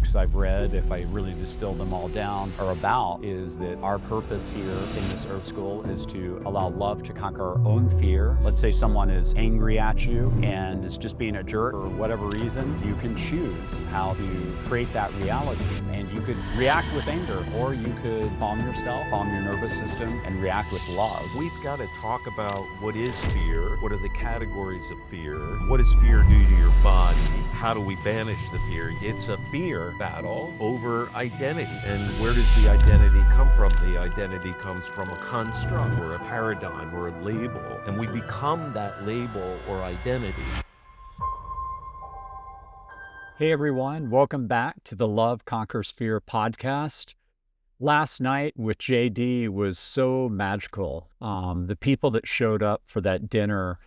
books I've read, if I really distill them all down, are about is that our purpose here in this Earth School is to allow love to conquer our own fear. Let's say someone is angry at you and is just being a jerk for whatever reason. You can choose how to create that reality, and you could react with anger, or you could calm yourself, calm your nervous system, and react with love. We've got to talk about what is fear, what are the categories of fear, what does fear do to your body, how do we banish the fear? It's a fear battle over identity. And where does the identity come from? The identity comes from a construct or a paradigm or a label, and we become that label or identity. Hey everyone, welcome back to the Love Conquers Fear podcast. Last night with JD was so magical. The people that showed up for that dinner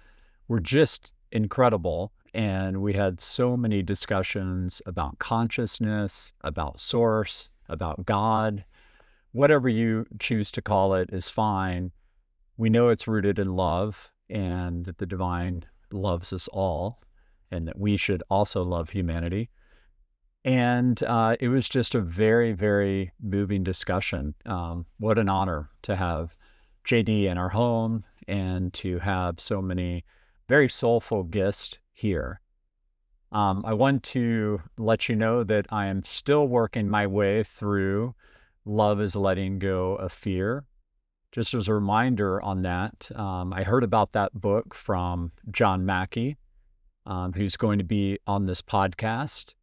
were just incredible. And we had so many discussions about consciousness, about source, about God. Whatever you choose to call it is fine. We know it's rooted in love and that the divine loves us all and that we should also love humanity. And it was just a very, very moving discussion. What an honor to have JD in our home and to have so many very soulful guests here. I want to let you know that I am still working my way through Love is Letting Go of Fear. Just as a reminder on that, I heard about that book from John Mackey, who's going to be on this podcast.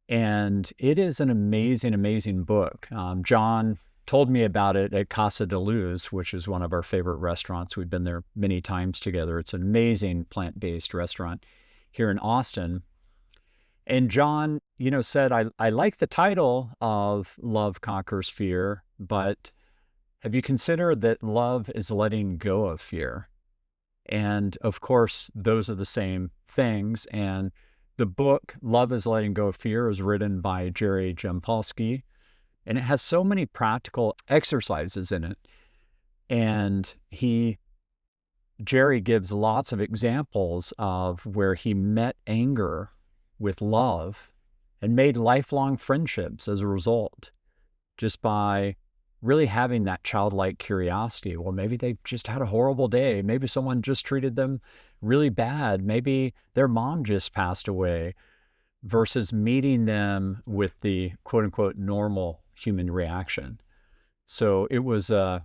And it is an amazing, amazing book. John told me about it at Casa de Luz, which is one of our favorite restaurants. We've been there many times together. It's an amazing plant-based restaurant here in Austin. And John, said, I like the title of Love Conquers Fear, but have you considered that love is letting go of fear? And of course, those are the same things. And the book, Love is Letting Go of Fear, is written by Jerry Jampolsky, and it has so many practical exercises in it. And Jerry gives lots of examples of where he met anger with love and made lifelong friendships as a result, just by really having that childlike curiosity. Well, maybe they just had a horrible day. Maybe someone just treated them really bad. Maybe their mom just passed away, versus meeting them with the quote unquote normal human reaction. So it's an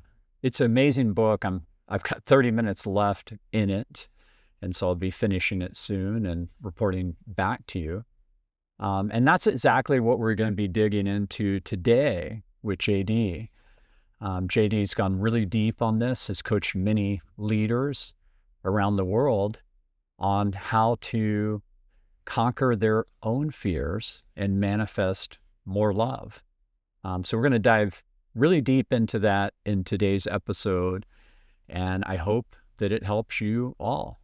amazing book. I've got 30 minutes left in it. And so I'll be finishing it soon and reporting back to you. And that's exactly what we're going to be digging into today with JD. JD's gone really deep on this, has coached many leaders around the world on how to conquer their own fears and manifest more love. So we're going to dive really deep into that in today's episode, and I hope that it helps you all.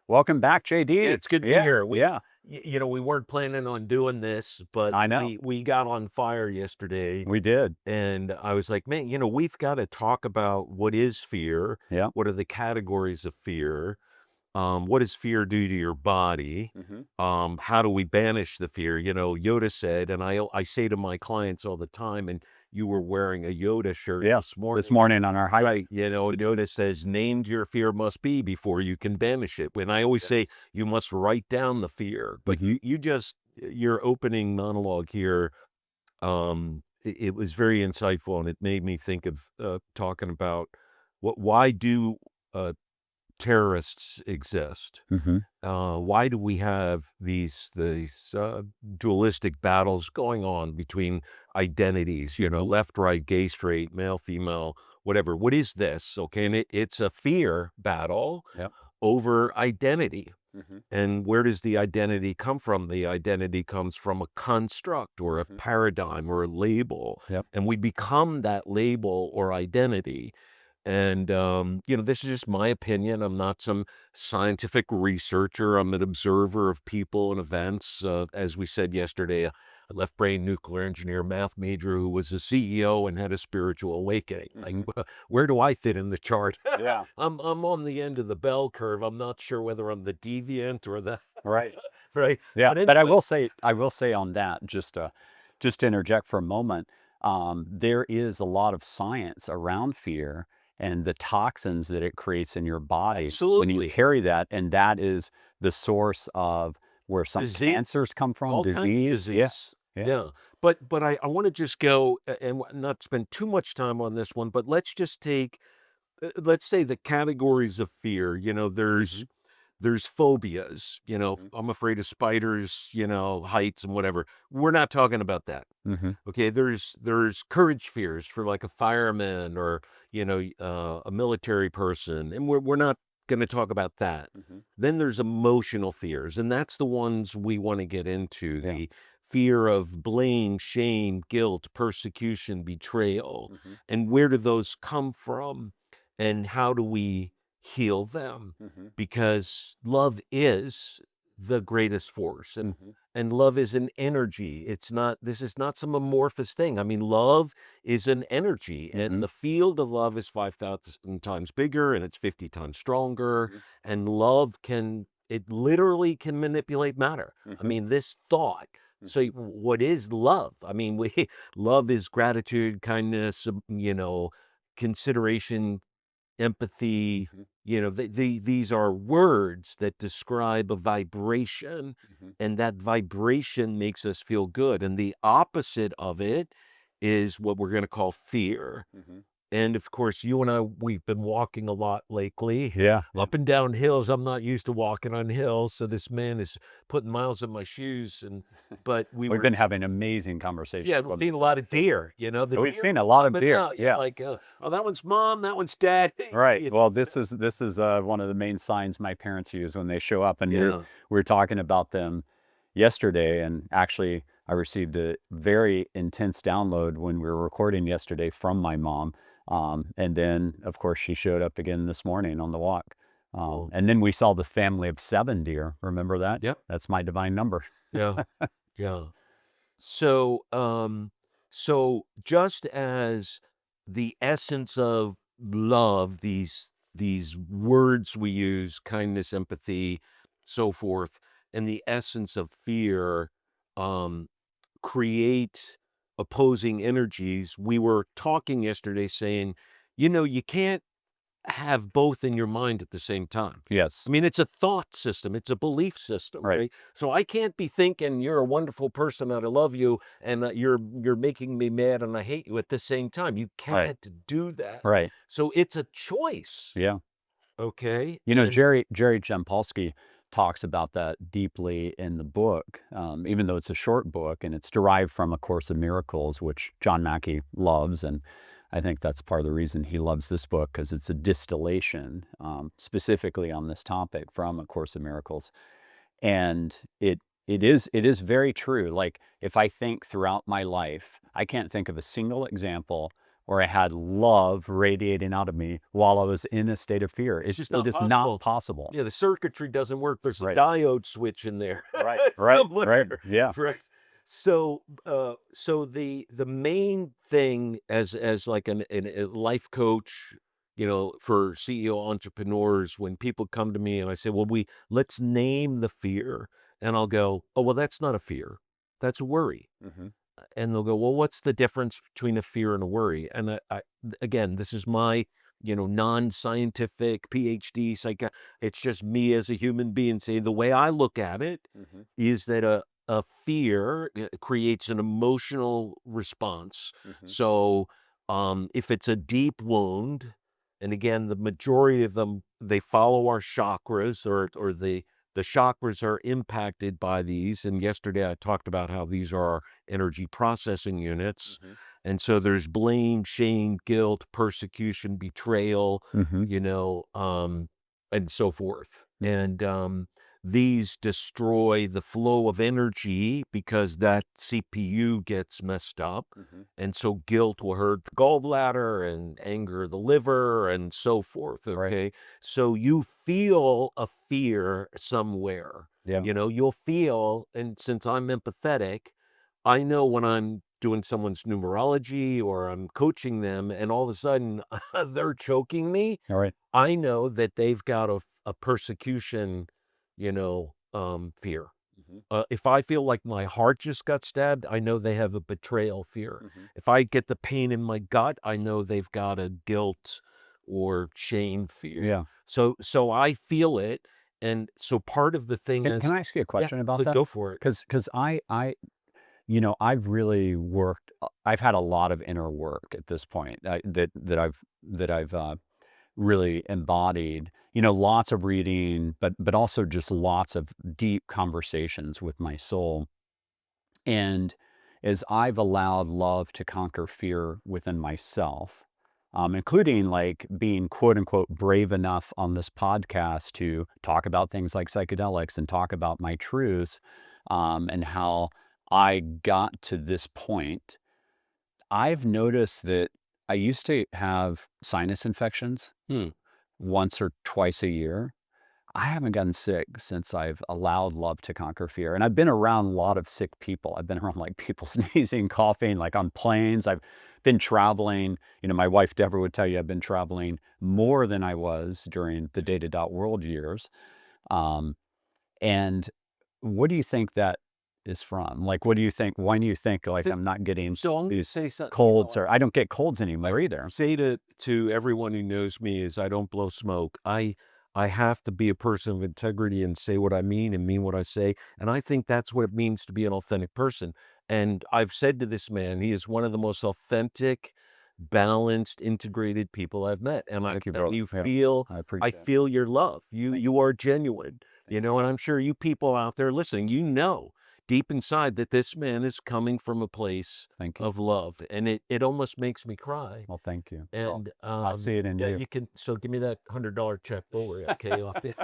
Welcome back, JD. Yeah, it's good to be here. We weren't planning on doing this, but I know. we got on fire yesterday. We did. And I was like, man, we've got to talk about what is fear. Yeah. What are the categories of fear? What does fear do to your body? Mm-hmm. How do we banish the fear? Yoda said, and I say to my clients all the time, and you were wearing a Yoda shirt this morning on our hike. Right. Yoda says, named your fear must be before you can banish it. When I always say you must write down the fear, but your opening monologue here, it was very insightful, and it made me think of talking about why do terrorists exist? Mm-hmm. Why do we have these dualistic battles going on between identities, left, right, gay, straight, male, female, whatever? What is this? Okay. And it's a fear battle over identity. Mm-hmm. And where does the identity come from? The identity comes from a construct or a paradigm or a label. And we become that label or identity. And, this is just my opinion. I'm not some scientific researcher. I'm an observer of people and events. As we said yesterday, a left-brain nuclear engineer, math major who was a CEO and had a spiritual awakening. Like, where do I fit in the chart? Yeah. I'm on the end of the bell curve. I'm not sure whether I'm the deviant or the Right. right. Yeah. But But I anyway. will say on that, just just to interject for a moment, there is a lot of science around fear and the toxins that it creates in your body when you Absolutely. carry that, and that is the source of where some Disease, cancers come from, all kinds of disease. Yeah, disease. yeah. Yeah. But I want to just go and not spend too much time on this one, but let's just take, let's say the categories of fear. Mhm, There's phobias, mhm, I'm afraid of spiders, heights and whatever. We're not talking about that. mhm, Okay, there's courage fears for like a fireman or a military person, and we're not going to talk about that. mhm. Then there's emotional fears, and that's the ones we want to get into. Yeah. The fear of blame, shame, guilt, persecution, betrayal, Mhm, and where do those come from, and how do we heal them? mhm, Because love is the greatest force, and mhm, love is an energy. This is not some amorphous thing. I mean, love is an energy, and mhm, the field of love is 5,000 times bigger and it's 50 times stronger. mhm, And love it literally can manipulate matter. I mhm, mean, this thought. So mhm, what is love? I mean, love is gratitude, kindness, consideration, empathy. mhm, These are words that describe a vibration, mhm, and that vibration makes us feel good. And the opposite of it is what we're going to call fear. mhm. And of course, you and I, we've been walking a lot lately, Yeah, yeah. up and down hills. I'm not used to walking on hills, so this man is putting miles in my shoes. But we We've were, been having amazing conversations yeah, we've on seen a this. lot of deer. The We've deer seen a lot of coming deer. out. Yeah, Yeah. like, oh, that one's mom, that one's dad. Right. You Well, this is one of the main signs my parents use when they show up, and Yeah. we were talking about them yesterday, and actually, I received a very intense download when we were recording yesterday from my mom, and then of course she showed up again this morning on the walk, Well, and then we saw the family of 7 deer. Remember that? yep. That's my divine number. Yeah. Yeah. So, so just as the essence of love, these words we use, kindness, empathy, so forth, and the essence of fear, um, create opposing energies. We were talking yesterday saying, you can't have both in your mind at the same time. I Yes. mean, it's a thought system, it's a belief system, Right. right? So I can't be thinking you're a wonderful person and I love you, and you're making me mad and I hate you at the same time. You Right. can't do that. Right. So it's a choice, Yeah. okay? You know, And Jerry Jampolsky talks about that deeply in the book, even though it's a short book and it's derived from A Course of Miracles, which John Mackey loves. And I think that's part of the reason he loves this book, because it's a distillation specifically on this topic from A Course of Miracles. And it is very true. Like, if I think throughout my life, I can't think of a single example where I had love radiating out of me while I was in a state of fear. it's just It not is not possible. possible. Yeah, the circuitry doesn't work. There's a Right. diode switch in there Right. Right. Right. somewhere, Yeah. right? So, so the main thing as like a life coach, for CEO entrepreneurs, when people come to me and I say, well, let's name the fear, and I'll go, oh, well, that's not a fear, that's a worry. Hmm. And they'll go, well, what's the difference between a fear and a worry? And again, this is my, non-scientific PhD psych. It's just me as a human being saying the way I look at it Hmm. is that a fear creates an emotional response. Hmm. So, if it's a deep wound, and again, the majority of them, they follow our chakras, or the chakras are impacted by these. And yesterday I talked about how these are our energy processing units. Hmm. And so there's blame, shame, guilt, persecution, betrayal, Hmm. and so forth. And these destroy the flow of energy because that CPU gets messed up. Hmm. And so guilt will hurt the gallbladder and anger the liver and so forth. Right. Okay. So you feel a fear somewhere. Yeah. You'll feel, and since I'm empathetic, I know when I'm doing someone's numerology or I'm coaching them and all of a sudden they're choking me, All right. I know that they've got a persecution, fear. If I feel like my heart just got stabbed, I know they have a betrayal fear. If I get the pain in my gut, I know they've got a guilt or shame fear. Yeah. So I feel it, and so part of the thing Can is, I ask you a yeah, question about that? go for it. Because I've really worked. I've had a lot of inner work at this point that I've really embodied. Lots of reading, but also just lots of deep conversations with my soul. And as I've allowed love to conquer fear within myself, including like being quote unquote brave enough on this podcast to talk about things like psychedelics and talk about my truths, and how I got to this point, I've noticed that I used to have sinus infections Hmm. once or twice a year. I haven't gotten sick since I've allowed love to conquer fear. And I've been around a lot of sick people. I've been around like people sneezing, coughing, like on planes. I've been traveling. My wife Deborah would tell you I've been traveling more than I was during the Data World years. Um, and what do you think that is from? Like, what do you think? Why do you think like I'm not getting So I'm going to these say something. colds, or I don't get colds anymore either? Say to everyone who knows me is I don't blow smoke. I have to be a person of integrity and say what I mean and mean what I say. And I think that's what it means to be an authentic person. And I've said to this man, he is one of the most authentic, balanced, integrated people I've met. And Thank you, and brother. you Yeah, feel, I I appreciate it. feel your love. Thank You are genuine, and I'm sure you people out there listening, deep inside that this man is coming from a place Thank you. of love. And it almost makes me cry. Well, thank you. And I see it in yeah, you. you can. So give me that $100 check over, okay? Off the.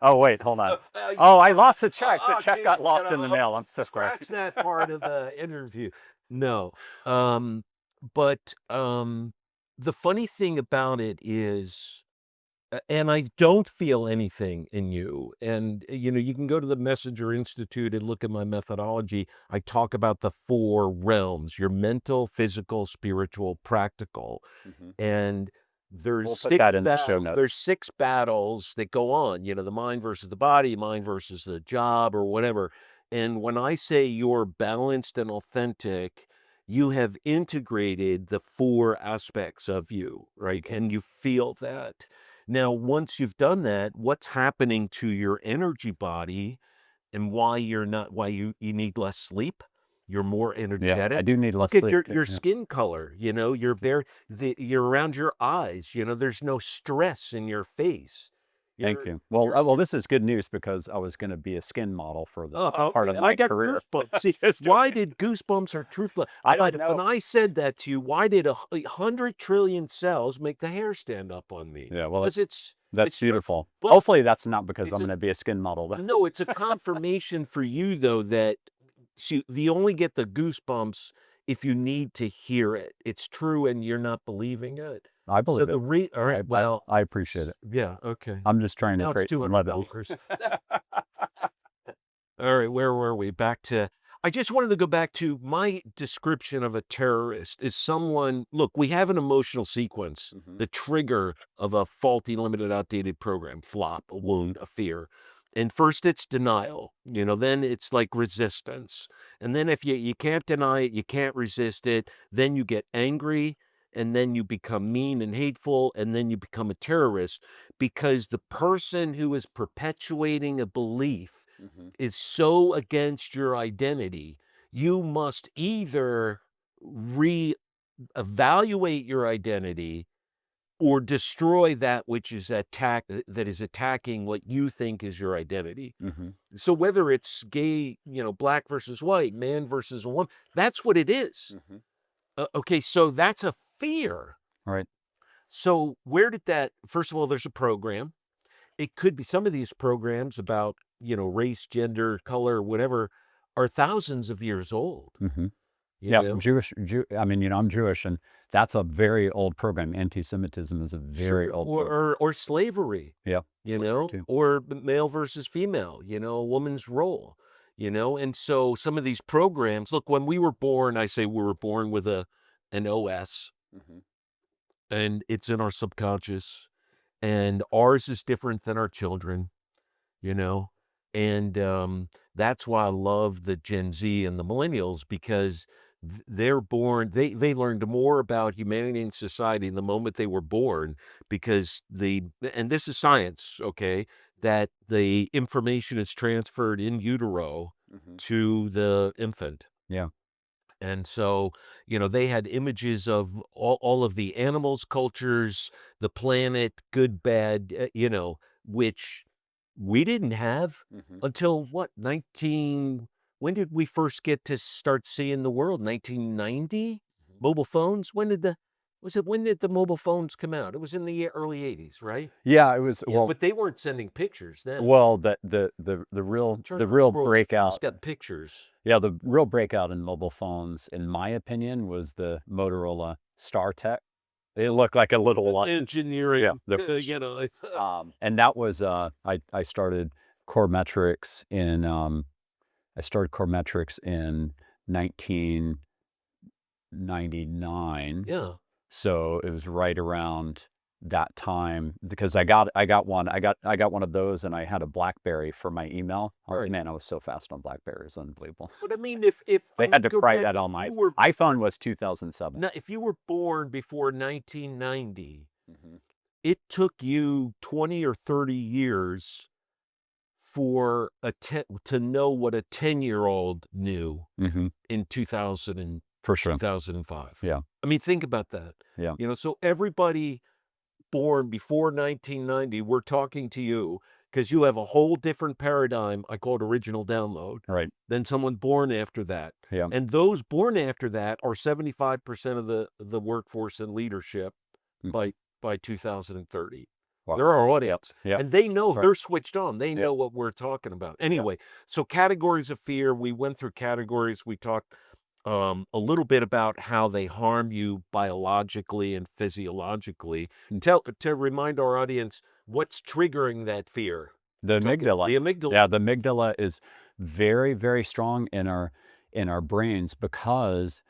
Oh, wait, hold on. Oh, I lost the check. The check got lost in the mail. I'm so sorry. Scratch that part of the interview. No, but the funny thing about it is, and I don't feel anything in you. And you can go to the Messenger Institute and look at my methodology. I talk about the 4 realms: your mental, physical, spiritual, practical. And there's We'll put 6 that in the show battles. notes. There's 6 battles that go on, the mind versus the body, mind versus the job or whatever. And when I say you're balanced and authentic, you have integrated the 4 aspects of you, right? And you feel that. Now, once you've done that, what's happening to your energy body and why you need less sleep? You're more Yeah, I energetic. do need less Look at sleep. your Yeah. skin color, you're around your eyes, there's no stress in your face. Thank You're you. Well, you're well, this is good news because I was going to be a skin model for the part of and I my got career. goosebumps. See, Just why joking. did goosebumps or truth but I don't when know. I said that to you, why did 100 trillion cells make the hair stand up on me? Yeah, well, Because that's it's your beautiful. but Hopefully, that's not because it's I'm a going to be a skin model. Though. no, it's a confirmation for you though that you only get the goosebumps if you need to hear it. It's true, and you're not believing it. I So believe it. all right, well, I appreciate it. yeah, okay. I'm just trying to Now it's create some levity. $200. All right, where were we? I just wanted to go back to my description of a terrorist is someone, look, we have an emotional sequence, the trigger of a faulty, limited, outdated program, flop, a wound, a fear. And first it's denial, then it's like resistance. And then if you can't deny it, you can't resist it, then you get angry, and then you become mean and hateful, and then you become a terrorist because the person who is perpetuating a belief is so against your identity, you must either re-evaluate your identity or destroy that which is that is attacking what you think is your identity. So whether it's gay, black versus white, man versus a woman, that's what it is. Okay, so that's a fear. Right. So where did that? First of all, there's a program. It could be some of these programs about, race, gender, color, whatever, are thousands of years old. You Yeah, know? I mean, I'm Jewish, and that's a very old program. Anti-Semitism is a very Sure. old program. Or slavery, Yeah, slavery too. or male versus female, a woman's role, and so some of these programs, look, when we were born, I say we were born with an OS, and it's in our subconscious, and ours is different than our children, you know, And that's why I love the Gen Z and the millennials, because they're born, they learned more about humanity and society the moment they were born, because and this is science, okay, that the information is transferred in utero to the infant. Yeah. And so, they had images of all of the animals, cultures, the planet, good, bad, which we didn't have until what, when did we first get to start seeing the world? 1990? Mobile phones? When did the mobile phones come out? It was in the early 80s, right? Yeah, it was, Yeah, but they weren't sending pictures then. well, the real breakout, got pictures. yeah, the real breakout in mobile phones, in my opinion, was the Motorola StarTech. It looked like a little engineering, yeah, and that was I started core metrics in 1999. Yeah. So it was right around that time, because I got one of those, and I had a BlackBerry for my email. Oh, Right. man, I was so fast on BlackBerry. It's unbelievable. But I mean, if They had to pry that on my iPhone was 2007. Now, if you were born before 1990, it took you 20 or 30 years for to know what a 10-year-old knew in 2000 For sure. 2005. Yeah. I mean, think about that. Yeah. So everybody born before 1990, we're talking to you because you have a whole different paradigm, I call it original download, Right. than someone born after that. Yeah. And those born after that are 75% of the workforce and leadership by 2030. Wow. They're our audience. Yeah. And they know, That's right. they're switched on. They know what we're talking about. Anyway, so categories of fear, we went through categories. We talked a little bit about how they harm you biologically and physiologically. To remind our audience, what's triggering that fear? The amygdala. The amygdala. Yeah, the amygdala is very, very strong in our brains, because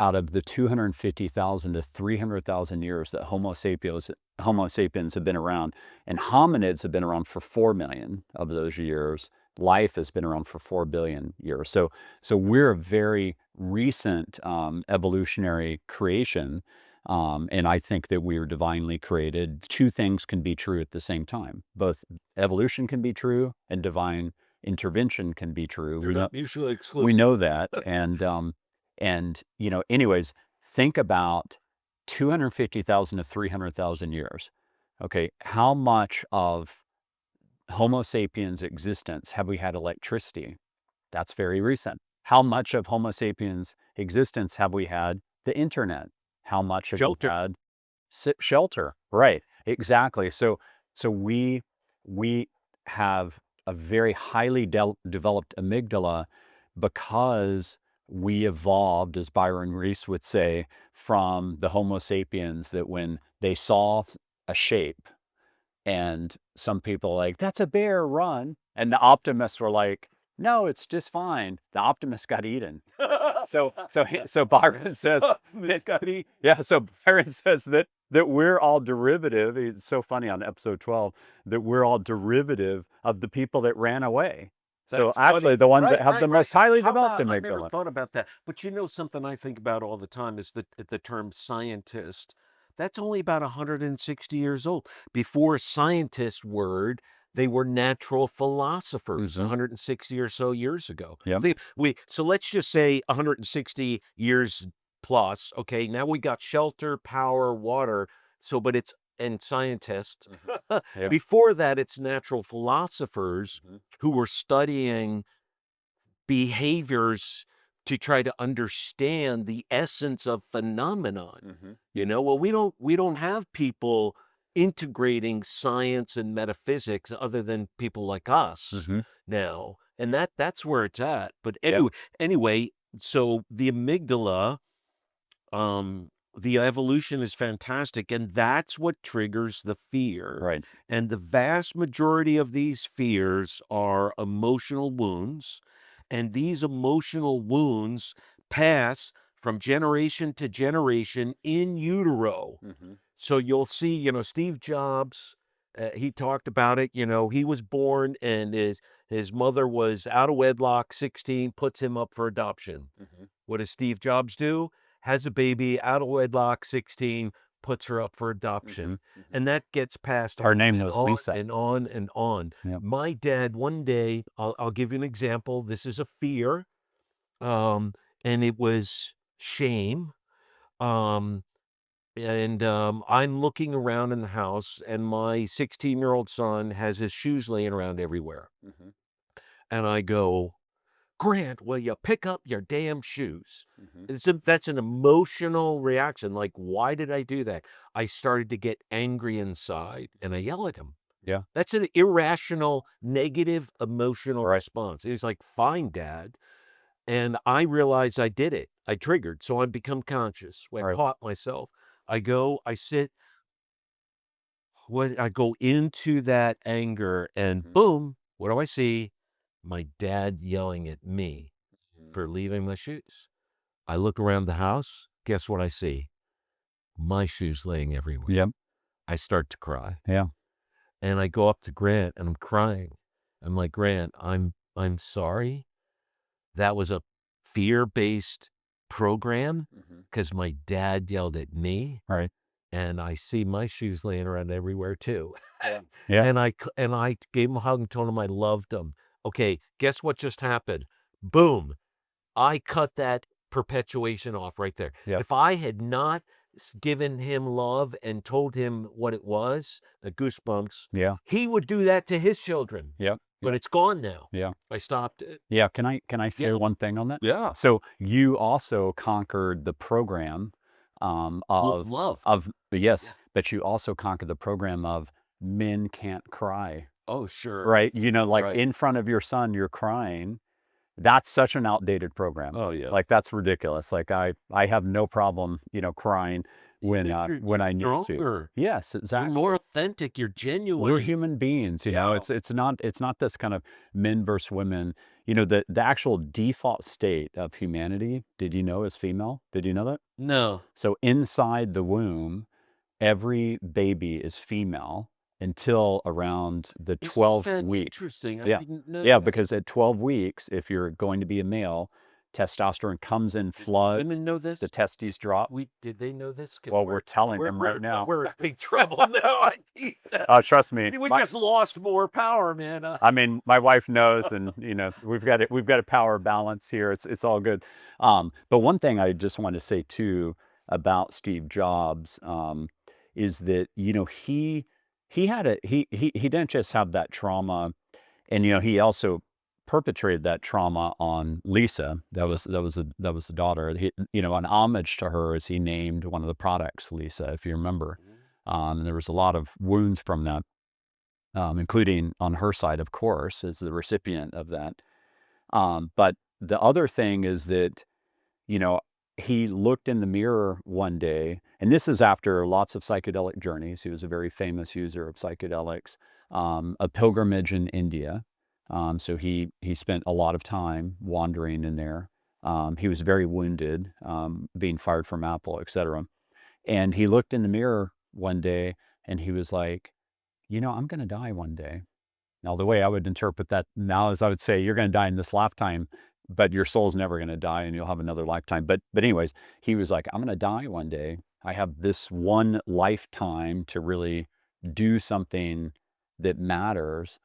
out of the 250,000 to 300,000 years that Homo sapiens have been around, and hominids have been around for 4 million of those years, life has been around for 4 billion years. So we're a very recent evolutionary creation, and I think that we were divinely created. Two things can be true at the same time. Both evolution can be true and divine intervention can be true. They're not mutually exclusive. We know that, and anyways, think about 250,000 to 300,000 years. Okay, how much of Homo sapiens' existence have we had electricity? That's very recent. How much of Homo sapiens' existence have we had the internet? How much have we had shelter? Right, exactly. So we have a very highly developed amygdala, because we evolved, as Byron Reese would say, from the Homo sapiens, that when they saw a shape, and some people like, that's a bear, run. And the optimists were like, no, it's just fine. The optimist got eaten. So Byron says, so Byron says that we're all derivative. It's so funny on episode 12 that we're all derivative of the people that ran away. So actually, the ones that have the most highly developed amygdala. I never thought about that. But something I think about all the time is the term scientist. That's only about 160 years old. Before scientist word, they were natural philosophers 160 or so years ago. Yeah. So let's just say 160 years plus. Okay, now we got shelter, power, water. And scientists. Before that, it's natural philosophers who were studying behaviors to try to understand the essence of phenomenon. Well, we don't have people integrating science and metaphysics other than people like us now, and that's where it's at. But anyway, so the amygdala, the evolution is fantastic, and that's what triggers the fear. Right. And the vast majority of these fears are emotional wounds, and these emotional wounds pass from generation to generation in utero. So you'll see, Steve Jobs he talked about it. You know, he was born and his mother was out of wedlock, 16, puts him up for adoption. What does Steve Jobs do? Has a baby out of wedlock, 16, puts her up for adoption. And that gets passed Her on name and was on Lisa. and on and on. Yep. My dad, one day, I'll give you an example. This is a fear. And it was shame. I'm looking around in the house, and my 16-year-old son has his shoes laying around everywhere. And I go, Grant, will you pick up your damn shoes? That's an emotional reaction. Like, why did I do that? I started to get angry inside, and I yell at him. Yeah. That's an irrational, negative emotional response. He's like, fine, Dad. And I realized I did it. I triggered. So I become conscious. When I caught myself, I go, I sit, I go into that anger, and boom, what do I see? My dad yelling at me for leaving my shoes. I look around the house. Guess what I see? My shoes laying everywhere. Yep. I start to cry. Yeah. And I go up to Grant and I'm crying. I'm like, Grant, I'm sorry. That was a fear-based program because my dad yelled at me. Right. And I see my shoes laying around everywhere too. Yeah. And I gave him a hug and told him I loved him. Okay, guess what just happened? Boom. I cut that perpetuation off right there. Yep. If I had not given him love and told him what it was, the goosebumps, Yeah. he would do that to his children. Yep. But it's gone now. Yeah. I stopped it. Yeah. Can I say one thing on that? Yeah. So you also conquered the program of love. Yes, but you also conquered the program of men can't cry. Oh, sure. Right. You know, like in front of your son, you're crying. That's such an outdated program. Oh, yeah. Like that's ridiculous. Like I have no problem, crying when I need to. Yes, exactly. You're more authentic. You're genuine. We're human beings, you know. It's not this kind of men versus women. You know, the actual default state of humanity, did you know, is female? Did you know that? No. So inside the womb, every baby is female until around the 12th week. Interesting. I Yeah. didn't know Yeah, that. because at 12 weeks, if you're going to be a male, testosterone comes in floods. Women know this? The testes drop. Did they know this? Well, we're telling them right now. We're in big trouble now. Trust me. We just lost more power, man. I mean, my wife knows, and we've got a power balance here. It's all good. But one thing I just want to say too about Steve Jobs is that he didn't just have that trauma, and he also perpetrated that trauma on Lisa. That was the daughter. An homage to her is he named one of the products Lisa, if you remember. And there was a lot of wounds from that, including on her side, of course, as the recipient of that. But the other thing is that, he looked in the mirror one day, and this is after lots of psychedelic journeys. He was a very famous user of psychedelics, a pilgrimage in India. So he spent a lot of time wandering in there. He was very wounded, being fired from Apple, etc. And he looked in the mirror one day and he was like, I'm going to die one day. Now, the way I would interpret that now is I would say, you're going to die in this lifetime, but your soul's never going to die and you'll have another lifetime. But anyways, he was like, I'm going to die one day. I have this one lifetime to really do something that matters.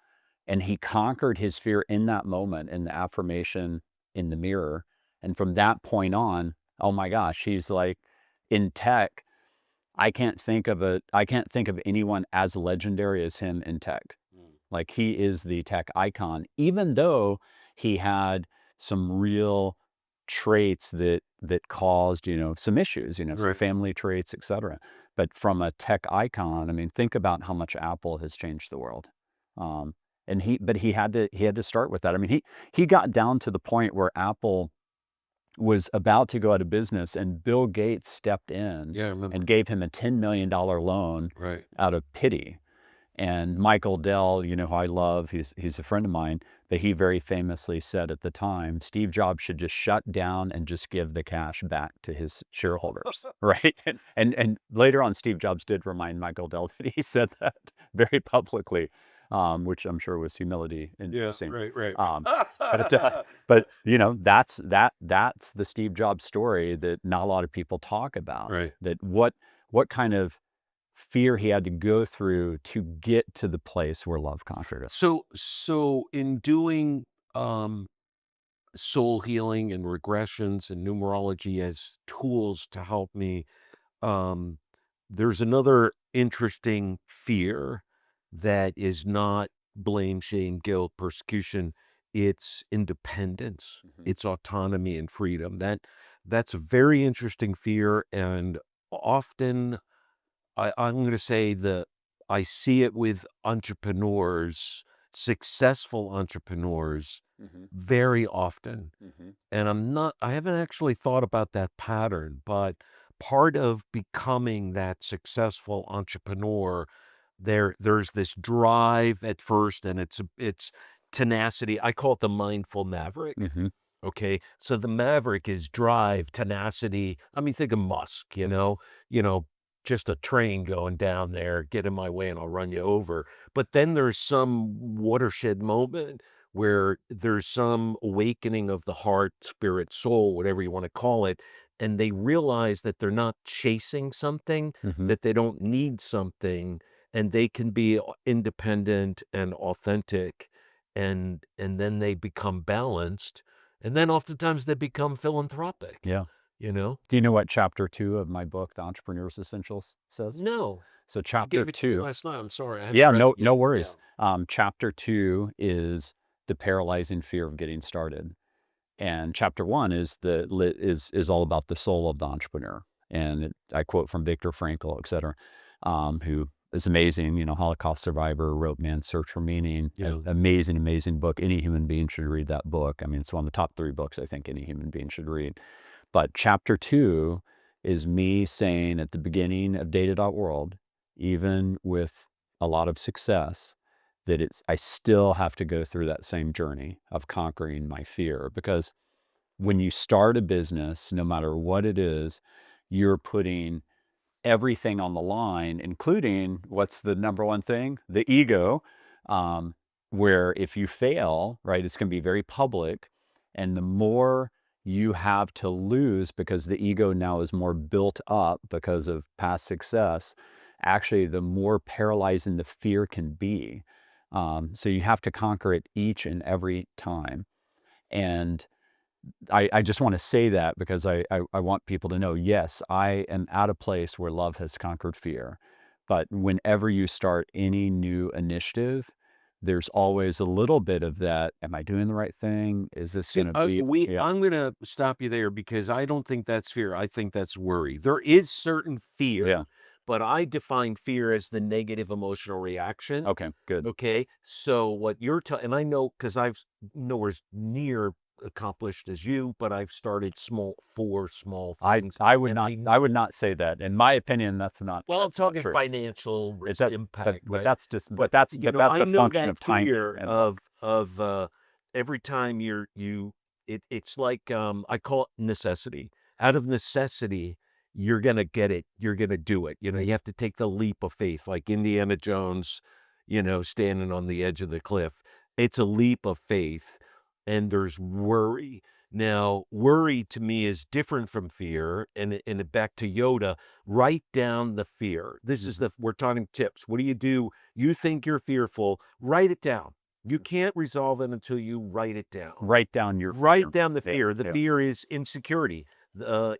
And he conquered his fear in that moment, in the affirmation in the mirror. And from that point on, oh my gosh, he's like, in tech, I can't think of anyone as legendary as him in tech. Like, he is the tech icon, even though he had some real traits that caused, some issues, some family traits, etc. But from a tech icon, I mean, think about how much Apple has changed the world. And he had to start with that. I mean, he got down to the point where Apple was about to go out of business, and Bill Gates stepped in and gave him a $10 million loan out of pity. And Michael Dell, you know, who I love, he's a friend of mine, but he very famously said at the time, Steve Jobs should just shut down and just give the cash back to his shareholders, right? And later on, Steve Jobs did remind Michael Dell that he said that very publicly, which I'm sure was humility inducing. Right. But you know, that's the Steve Jobs story that not a lot of people talk about. Right. That what kind of fear he had to go through to get to the place where love conquered us. So in doing soul healing and regressions and numerology as tools to help me, um, there's another interesting fear that is not blame, shame, guilt, persecution. It's independence. It's autonomy and freedom. That's a very interesting fear, and often I'm going to say that I see it with entrepreneurs, successful entrepreneurs, very often. And I haven't actually thought about that pattern, but part of becoming that successful entrepreneur, there's this drive at first, and it's tenacity. I call it the mindful maverick. Okay. So the maverick is drive, tenacity. I mean, think of Musk, just a train going down there, get in my way and I'll run you over. But then there's some watershed moment where there's some awakening of the heart, spirit, soul, whatever you want to call it. And they realize that they're not chasing something, that they don't need something, and they can be independent and authentic. And then they become balanced. And then oftentimes they become philanthropic. Yeah. Do you know what chapter 2 of my book, The Entrepreneur's Essentials, says? No. So chapter 2. Last night. I'm sorry. Yeah, no worries. Chapter 2 is the paralyzing fear of getting started, and chapter 1 is all about the soul of the entrepreneur. And I quote from Viktor Frankl, et cetera, who is amazing. Holocaust survivor, wrote Man's Search for Meaning. Yeah. Amazing book. Any human being should read that book. I mean, it's one of the top 3 books I think any human being should read. But chapter 2 is me saying at the beginning of data.world, even with a lot of success, that I still have to go through that same journey of conquering my fear. Because when you start a business, no matter what it is, you're putting everything on the line, including what's the number one thing? The ego, where if you fail, right, it's going to be very public. And the more you have to lose, because the ego now is more built up because of past success, actually, the more paralyzing the fear can be. So you have to conquer it each and every time. And I just want to say that because I want people to know, yes, I am at a place where love has conquered fear. But whenever you start any new initiative, there's always a little bit of that. Am I doing the right thing? Is this going to be? I'm going to stop you there because I don't think that's fear. I think that's worry. There is certain fear, but I define fear as the negative emotional reaction. Okay, good. Okay, so what you're talking, and I know because I've nowhere near accomplished as you, but I've started four small things. I would not say that. In my opinion, that's not. Well, that's I'm talking not financial impact, but that's just. But that's a function of time. Fear of every time it's like I call it necessity. Out of necessity, you're gonna get it. You're gonna do it. You have to take the leap of faith, like Indiana Jones, standing on the edge of the cliff. It's a leap of faith. And there's worry. Now, worry to me is different from fear. And back to Yoda, write down the fear. This is we're talking tips. What do? You think you're fearful, write it down. You can't resolve it until you write it down. Write down the fear. The fear is insecurity,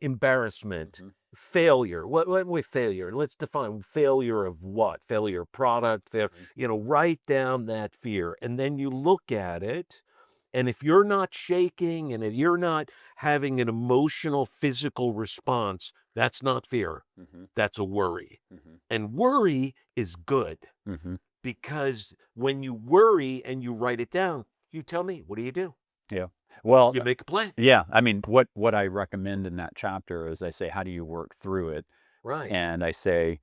embarrassment, failure. What failure? Let's define failure of what? Failure of product. Write down that fear. And then you look at it. And if you're not shaking and if you're not having an emotional, physical response, that's not fear. That's a worry. And worry is good because when you worry and you write it down, you tell me, what do you do? Yeah. Well, you make a plan. Yeah. I mean, what I recommend in that chapter is I say, how do you work through it? Right. And I say,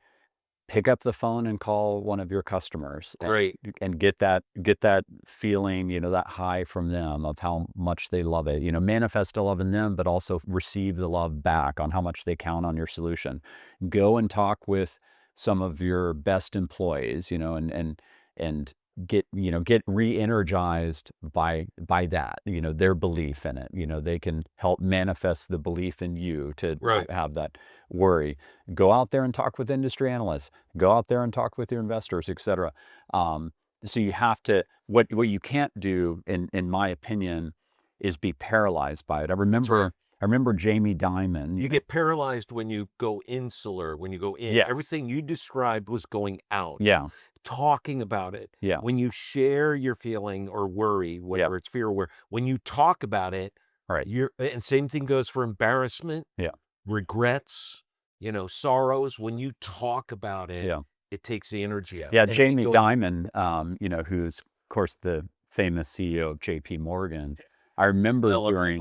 pick up the phone and call one of your customers and get that feeling, that high from them of how much they love it. Manifest the love in them, but also receive the love back on how much they count on your solution. Go and talk with some of your best employees, and get re-energized by that, their belief in it. They can help manifest the belief in you to have that worry. Go out there and talk with industry analysts. Go out there and talk with your investors, etc. So you have to, what you can't do, in my opinion, is be paralyzed by it. I remember Jamie Dimon. You get paralyzed when you go insular, when you go in. Yes. Everything you described was going out. Yeah. Talking about it. Yeah. When you share your feeling or worry, whether it's fear or worry, when you talk about it, and same thing goes for embarrassment, regrets, sorrows. When you talk about it, it takes the energy out. Yeah, Jamie Dimon, who's of course the famous CEO of JP Morgan. I remember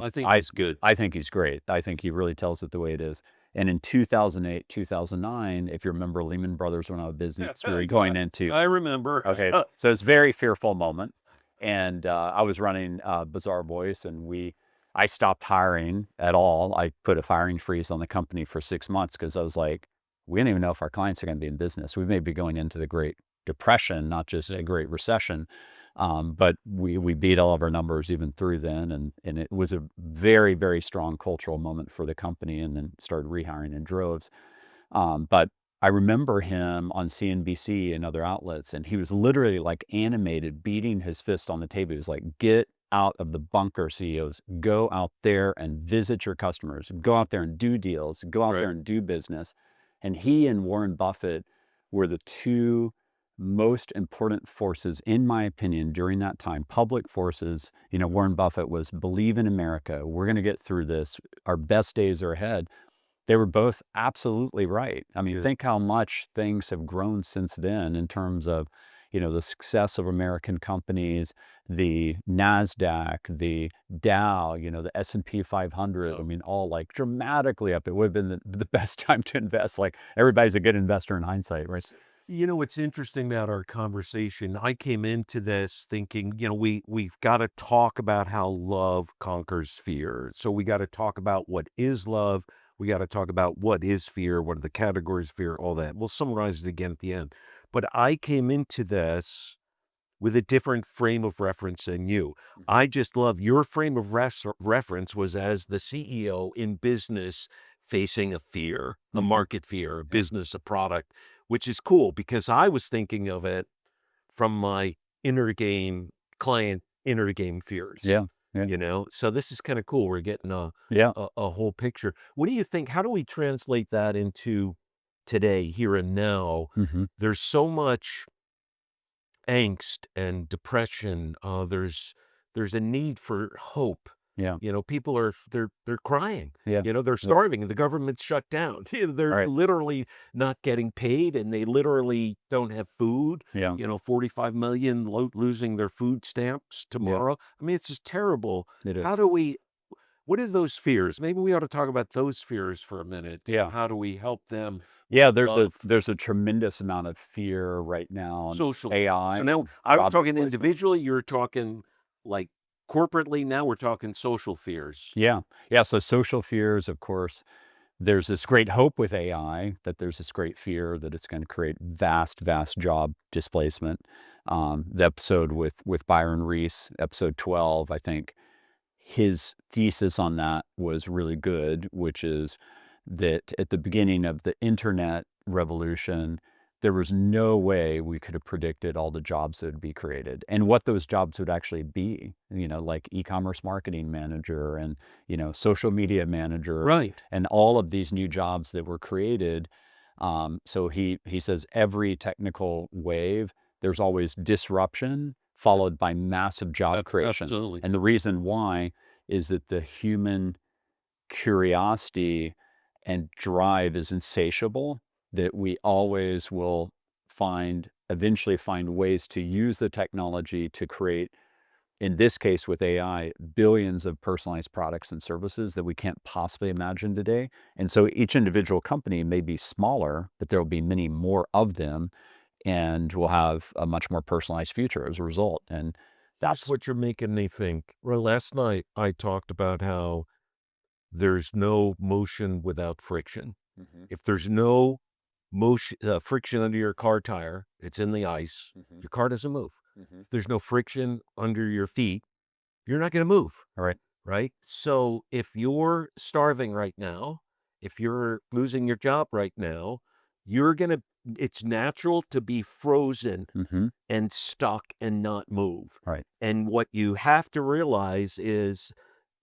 I think he's good. I think he's great. I think he really tells it the way it is. And in 2008, 2009, if you remember, Lehman Brothers went out of business. We were going into. I remember. Okay, so it's a very fearful moment. And I was running Bazaar Voice, and I stopped hiring at all. I put a hiring freeze on the company for 6 months because I was like, we don't even know if our clients are going to be in business. We may be going into the Great Depression, not just a Great Recession. But we beat all of our numbers even through then, and it was a very, very strong cultural moment for the company, and then started rehiring in droves. But I remember him on CNBC and other outlets, and he was literally like animated, beating his fist on the table. He was like, get out of the bunker, CEOs. Go out there and visit your customers. Go out there and do deals. Go out there and do business. And he and Warren Buffett were the two most important forces, in my opinion, during that time. Public forces. Warren Buffett was, believe in America. We're going to get through this. Our best days are ahead. They were both absolutely right. I mean, think how much things have grown since then in terms of, the success of American companies, the NASDAQ, the Dow, the S&P 500. I mean, all like dramatically up. It would have been the best time to invest. Like, everybody's a good investor in hindsight, right? What's interesting about our conversation, I came into this thinking, we've got to talk about how love conquers fear. So we got to talk about what is love. We got to talk about what is fear, what are the categories of fear, all that. We'll summarize it again at the end. But I came into this with a different frame of reference than you. I just love your frame of reference was as the CEO in business facing a fear, a market fear, a business, a product, which is cool because I was thinking of it from my client inner game fears. So this is kind of cool. We're getting a whole picture. What do you think? How do we translate that into today, here and now? There's so much angst and depression. There's a need for hope. People are they're crying. They're starving. The government's shut down. They're literally not getting paid, and they literally don't have food. 45 million losing their food stamps tomorrow. I mean, it's just terrible. It is. What are those fears? Maybe we ought to talk about those fears for a minute. Yeah. How do we help them? Yeah, there's a tremendous amount of fear right now. Socially. AI. So now I'm talking individually. You're talking like corporately. Now we're talking social fears. Yeah. So social fears, of course. There's this great hope with AI that there's this great fear that it's going to create vast job displacement. The episode with Byron Reese, episode 12, I think his thesis on that was really good, which is that at the beginning of the internet revolution, there was no way we could have predicted all the jobs that would be created and what those jobs would actually be, like e-commerce marketing manager and, social media manager, and all of these new jobs that were created. So he says every technical wave, there's always disruption followed by massive job creation. Absolutely. And the reason why is that the human curiosity and drive is insatiable, that we always will eventually find ways to use the technology to create in this case with AI, billions of personalized products and services that we can't possibly imagine today. And so each individual company may be smaller, but there will be many more of them, and we'll have a much more personalized future as a result. And That's that's what you're making me think. Well, last night I talked about how there's no motion without friction. If there's no motion, friction under your car tire, it's in the ice, your car doesn't move. If there's no friction under your feet, you're not going to move. all right. Right? So if you're starving right now, if you're losing your job right now, it's natural to be frozen and stuck and not move. Right. And what you have to realize is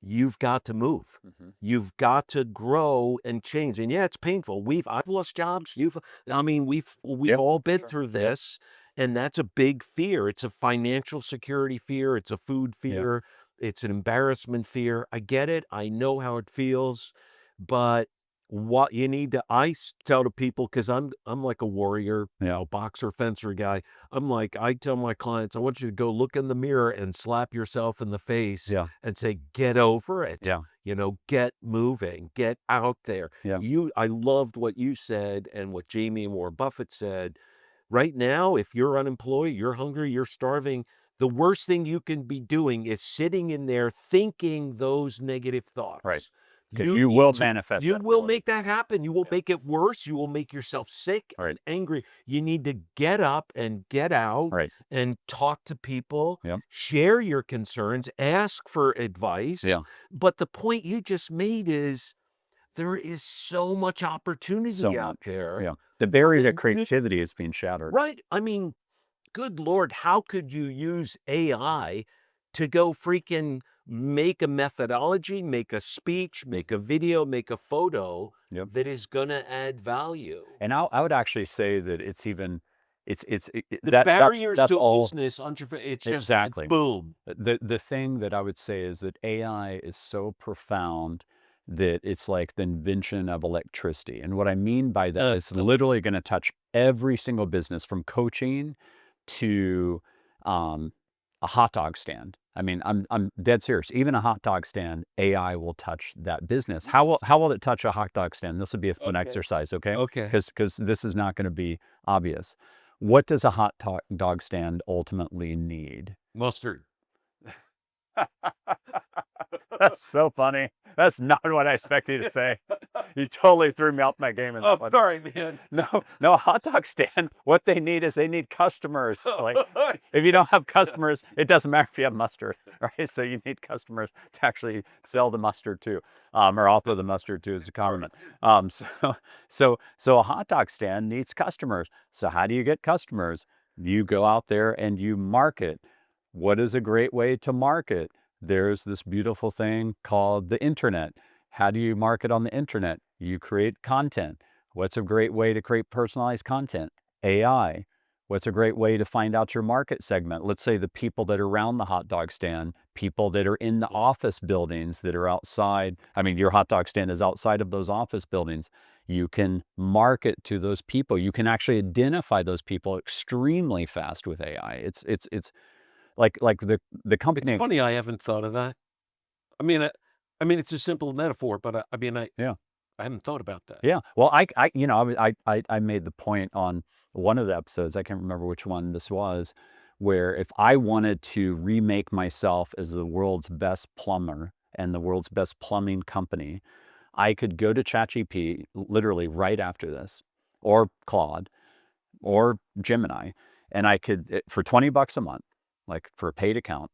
you've got to move. You've got to grow and change. And yeah, it's painful. I've lost jobs. We've Yep. all been through this. And that's a big fear. It's a financial security fear. It's a food fear. It's an embarrassment fear. I get it. I know how it feels. But what you need to, tell to people, because I'm like a warrior, boxer, fencer guy. I tell my clients, I want you to go look in the mirror and slap yourself in the face and say, get over it. Get moving, get out there. I loved what you said and what Jamie and Warren Buffett said. Right now, if you're unemployed, you're hungry, you're starving, the worst thing you can be doing is sitting in there thinking those negative thoughts. Right. Because you will manifest. You will make that happen. You will make it worse. You will make yourself sick and angry. You need to get up and get out and talk to people, share your concerns, ask for advice. But the point you just made is there is so much opportunity out there. The barrier to creativity is being shattered. Right. I mean, good Lord, how could you use AI to go freaking make a methodology, make a speech, make a video, make a photo that is going to add value? And I would actually say that it's even, the barriers to business, it's just exactly boom. The thing that I would say is that AI is so profound that it's like the invention of electricity. And what I mean by that, it's literally going to touch every single business, from coaching to a hot dog stand. I mean, I'm dead serious. Even a hot dog stand, AI will touch that business. How will it touch a hot dog stand? This will be a fun exercise, okay? Okay. Because this is not going to be obvious. What does a hot dog stand ultimately need? Mustard. That's so funny. That's not what I expected you to say. You totally threw me off my game. Oh, sorry, man. No, a hot dog stand, what they need is they need customers. Like, if you don't have customers, it doesn't matter if you have mustard, right? So you need customers to actually sell the mustard to, or offer the mustard to as a compliment. So a hot dog stand needs customers. So how do you get customers? You go out there and you market. What is a great way to market? There's this beautiful thing called the internet. How do you market on the internet? You create content. What's a great way to create personalized content? AI. What's a great way to find out your market segment? Let's say the people that are around the hot dog stand, people that are in the office buildings that are outside. I mean, your hot dog stand is outside of those office buildings. You can market to those people. You can actually identify those people extremely fast with AI. It's like the company. It's funny, I haven't thought of that. I mean, it's a simple metaphor, but I haven't thought about that. Yeah. Well, I made the point on one of the episodes, I can't remember which one this was, where if I wanted to remake myself as the world's best plumber and the world's best plumbing company, I could go to ChatGPT literally right after this, or Claude, or Gemini, and I could, for $20 a month, like for a paid account,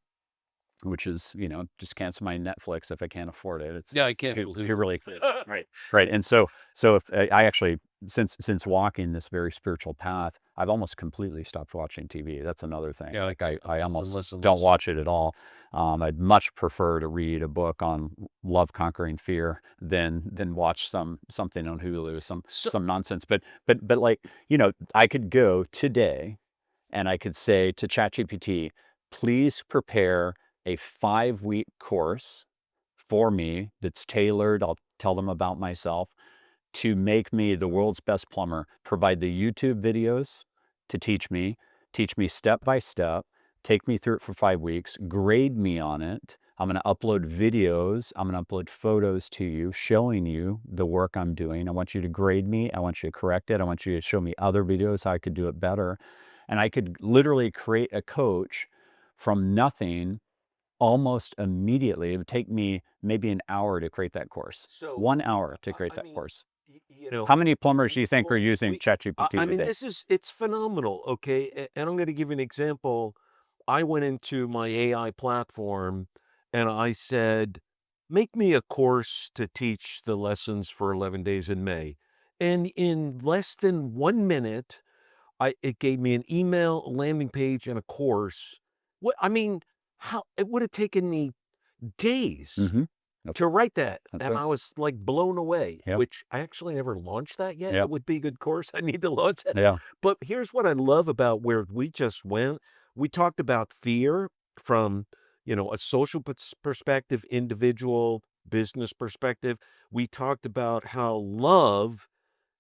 which is, just cancel my Netflix if I can't afford it. It's I can't. You really right. And so if I actually, since walking this very spiritual path, I've almost completely stopped watching TV. That's another thing. Yeah, like I almost don't watch it at all. I'd much prefer to read a book on love conquering fear than watch something on Hulu, some nonsense. But like, I could go today and I could say to ChatGPT, please prepare a 5-week course for me that's tailored. I'll tell them about myself, to make me the world's best plumber, provide the YouTube videos to teach me step by step, take me through it for 5 weeks, grade me on it. I'm going to upload videos. I'm going to upload photos to you showing you the work I'm doing. I want you to grade me. I want you to correct it. I want you to show me other videos how I could do it better. And I could literally create a coach from nothing almost immediately. It would take me maybe an hour to create that course. So 1 hour to create that course. You know, how many plumbers do you think are using ChatGPT I mean, today? it's phenomenal. Okay. And I'm going to give you an example. I went into my AI platform and I said, make me a course to teach the lessons for 11 days in May. And in less than 1 minute, it gave me an email, a landing page, and a course. What I mean, how it would have taken me days Mm-hmm. to write that. That's And right. I was like blown away, Yep. which I actually never launched that yet. Yep. It would be a good course. I need to launch it. Yeah. But here's what I love about where we just went. We talked about fear from, a social perspective, individual, business perspective. We talked about how love,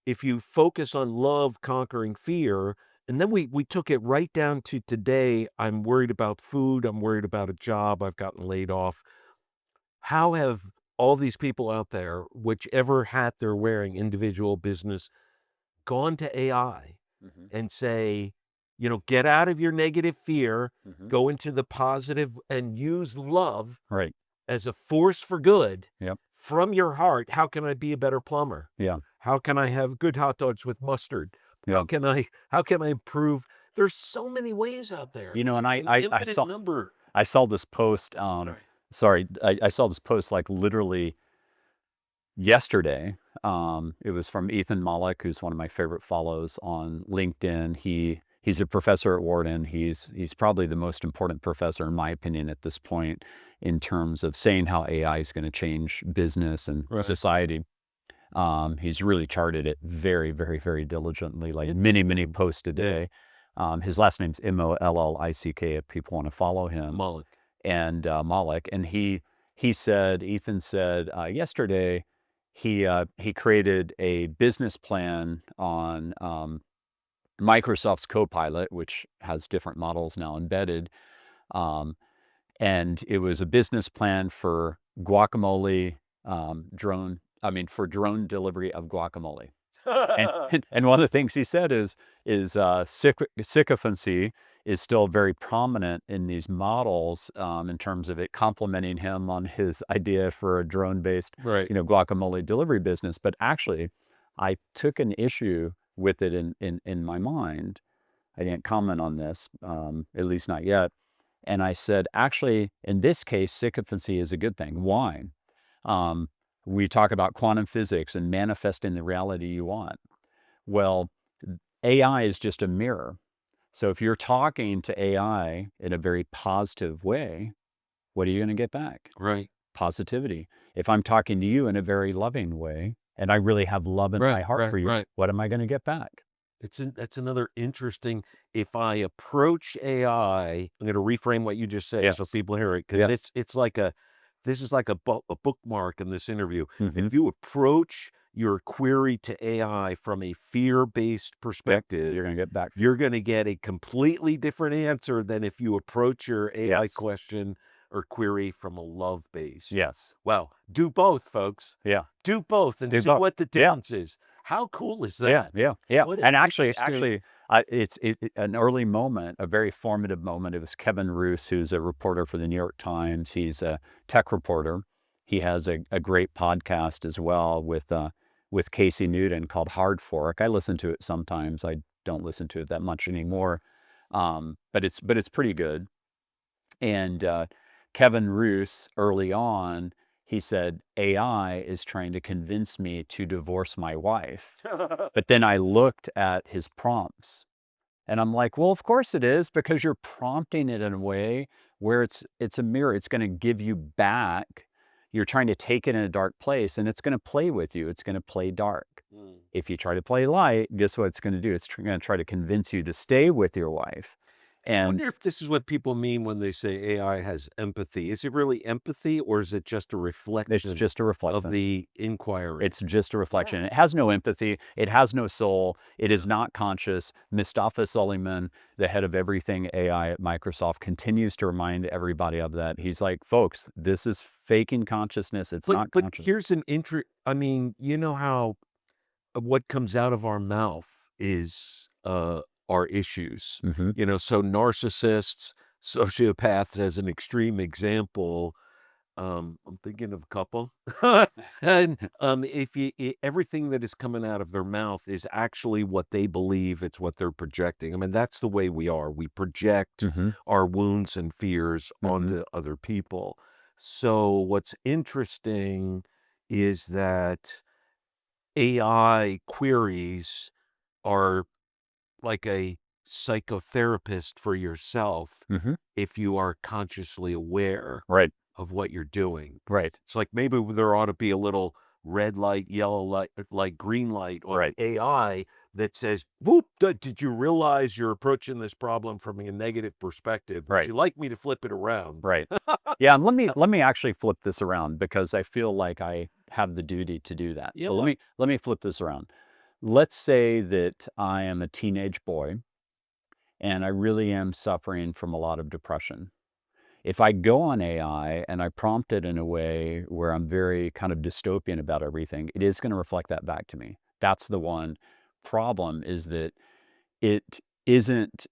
if you focus on love conquering fear, and then we took it right down to today. I'm worried about food. I'm worried about a job. I've gotten laid off. How have all these people out there, whichever hat they're wearing, individual, business, gone to AI Mm-hmm. and say, get out of your negative fear, Mm-hmm. go into the positive and use love Right. as a force for good. Yep. From your heart. How can I be a better plumber? Yeah. How can I have good hot dogs with mustard? Yeah. How can I improve? There's so many ways out there. And An infinite number. I saw this post. Sorry, I saw this post like literally yesterday. It was from Ethan Mollick, who's one of my favorite follows on LinkedIn. He's a professor at Wharton. He's probably the most important professor, in my opinion, at this point, in terms of saying how AI is going to change business and society. He's really charted it very, very, very diligently, like many posts a day. His last name's Mollick, if people want to follow him. Mollick. And Mollick. And Ethan said yesterday, he created a business plan on Microsoft's Copilot, which has different models now embedded. And it was a business plan for guacamole for drone delivery of guacamole. And one of the things he said is sycophancy is still very prominent in these models in terms of it complementing him on his idea for a drone-based, guacamole delivery business. But actually, I took an issue with it in my mind. I didn't comment on this, at least not yet. And I said, actually, in this case, sycophancy is a good thing. Why? We talk about quantum physics and manifesting the reality you want. Well, AI is just a mirror. So if you're talking to AI in a very positive way, what are you going to get back? Right. Positivity. If I'm talking to you in a very loving way, and I really have love in my heart for you, what am I going to get back? That's another interesting. If I approach AI, I'm going to reframe what you just said so people hear it, because it's like this is like a bookmark in this interview. Mm-hmm. If you approach your query to AI from a fear-based perspective, you're going to get a completely different answer than if you approach your AI question or query from a love base. Yes. Wow. Do both, folks. Yeah. Do both and see what the difference is. How cool is that? Yeah. And actually, it's an early moment, a very formative moment. It was Kevin Roose, who's a reporter for the New York Times. He's a tech reporter. He has a great podcast as well with Casey Newton called Hard Fork. I listen to it sometimes. I don't listen to it that much anymore, but it's pretty good. And Kevin Roose, early on, he said, AI is trying to convince me to divorce my wife. But then I looked at his prompts and I'm like, well, of course it is, because you're prompting it in a way where it's a mirror. It's going to give you back. You're trying to take it in a dark place and it's going to play with you. It's going to play dark. If you try to play light, guess what it's going to do? It's going to try to convince you to stay with your wife. I wonder And if this is what people mean when they say AI has empathy. Is it really empathy, or is it just a it's reflection just a of reflection. the inquiry? It's just a Yeah. reflection. It has no empathy. It has no soul. It is not conscious. Mustafa Suleyman, the head of everything AI at Microsoft, continues to remind everybody of that. He's like, folks, this is faking consciousness. It's not But conscious. here's an I mean, you know how what comes out of our mouth is our issues. Mm-hmm. You know, so narcissists, sociopaths as an extreme example. I'm thinking of a couple. And if everything that is coming out of their mouth is actually what they believe, it's what they're projecting. I mean, that's the way we are. We project Mm-hmm. our wounds and fears Mm-hmm. onto other people. So what's interesting is that AI queries are like a psychotherapist for yourself Mm-hmm. if you are consciously aware Right. of what you're doing. Right. It's like maybe there ought to be a little red light, yellow light, like green light on Right. AI that says, whoop, did you realize you're approaching this problem from a negative perspective? Would Right. you like me to flip it around? Right. Yeah, and let me actually flip this around because I feel like I have the duty to do that. So Yeah. let me flip this around. Let's say that I am a teenage boy and I really am suffering from a lot of depression. If I go on AI and I prompt it in a way where I'm very kind of dystopian about everything, it is going to reflect that back to me. That's the one problem, is that it isn't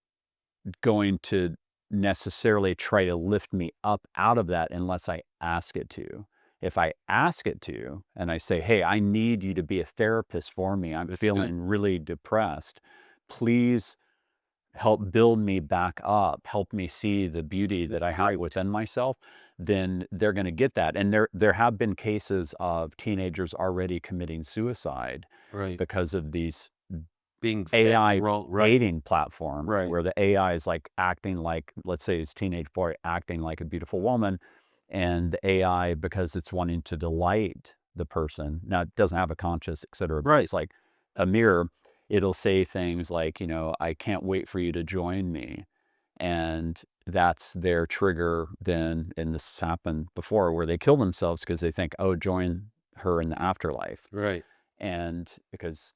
going to necessarily try to lift me up out of that unless I ask it to. If I ask it to, and I say, hey, I need you to be a therapist for me, I'm feeling really depressed, please help build me back up, help me see the beauty that I have within myself, then they're going to get that. And there have been cases of teenagers already committing suicide Right. because of these Being fed AI wrong. Right. dating platform Right. where the AI is like acting like, let's say this teenage boy acting like a beautiful woman, and the AI, because it's wanting to delight the person, now it doesn't have a conscious, et cetera, but Right. it's like a mirror. It'll say things like, I can't wait for you to join me. And that's their trigger then, and this has happened before, where they kill themselves because they think, oh, join her in the afterlife. Right. And because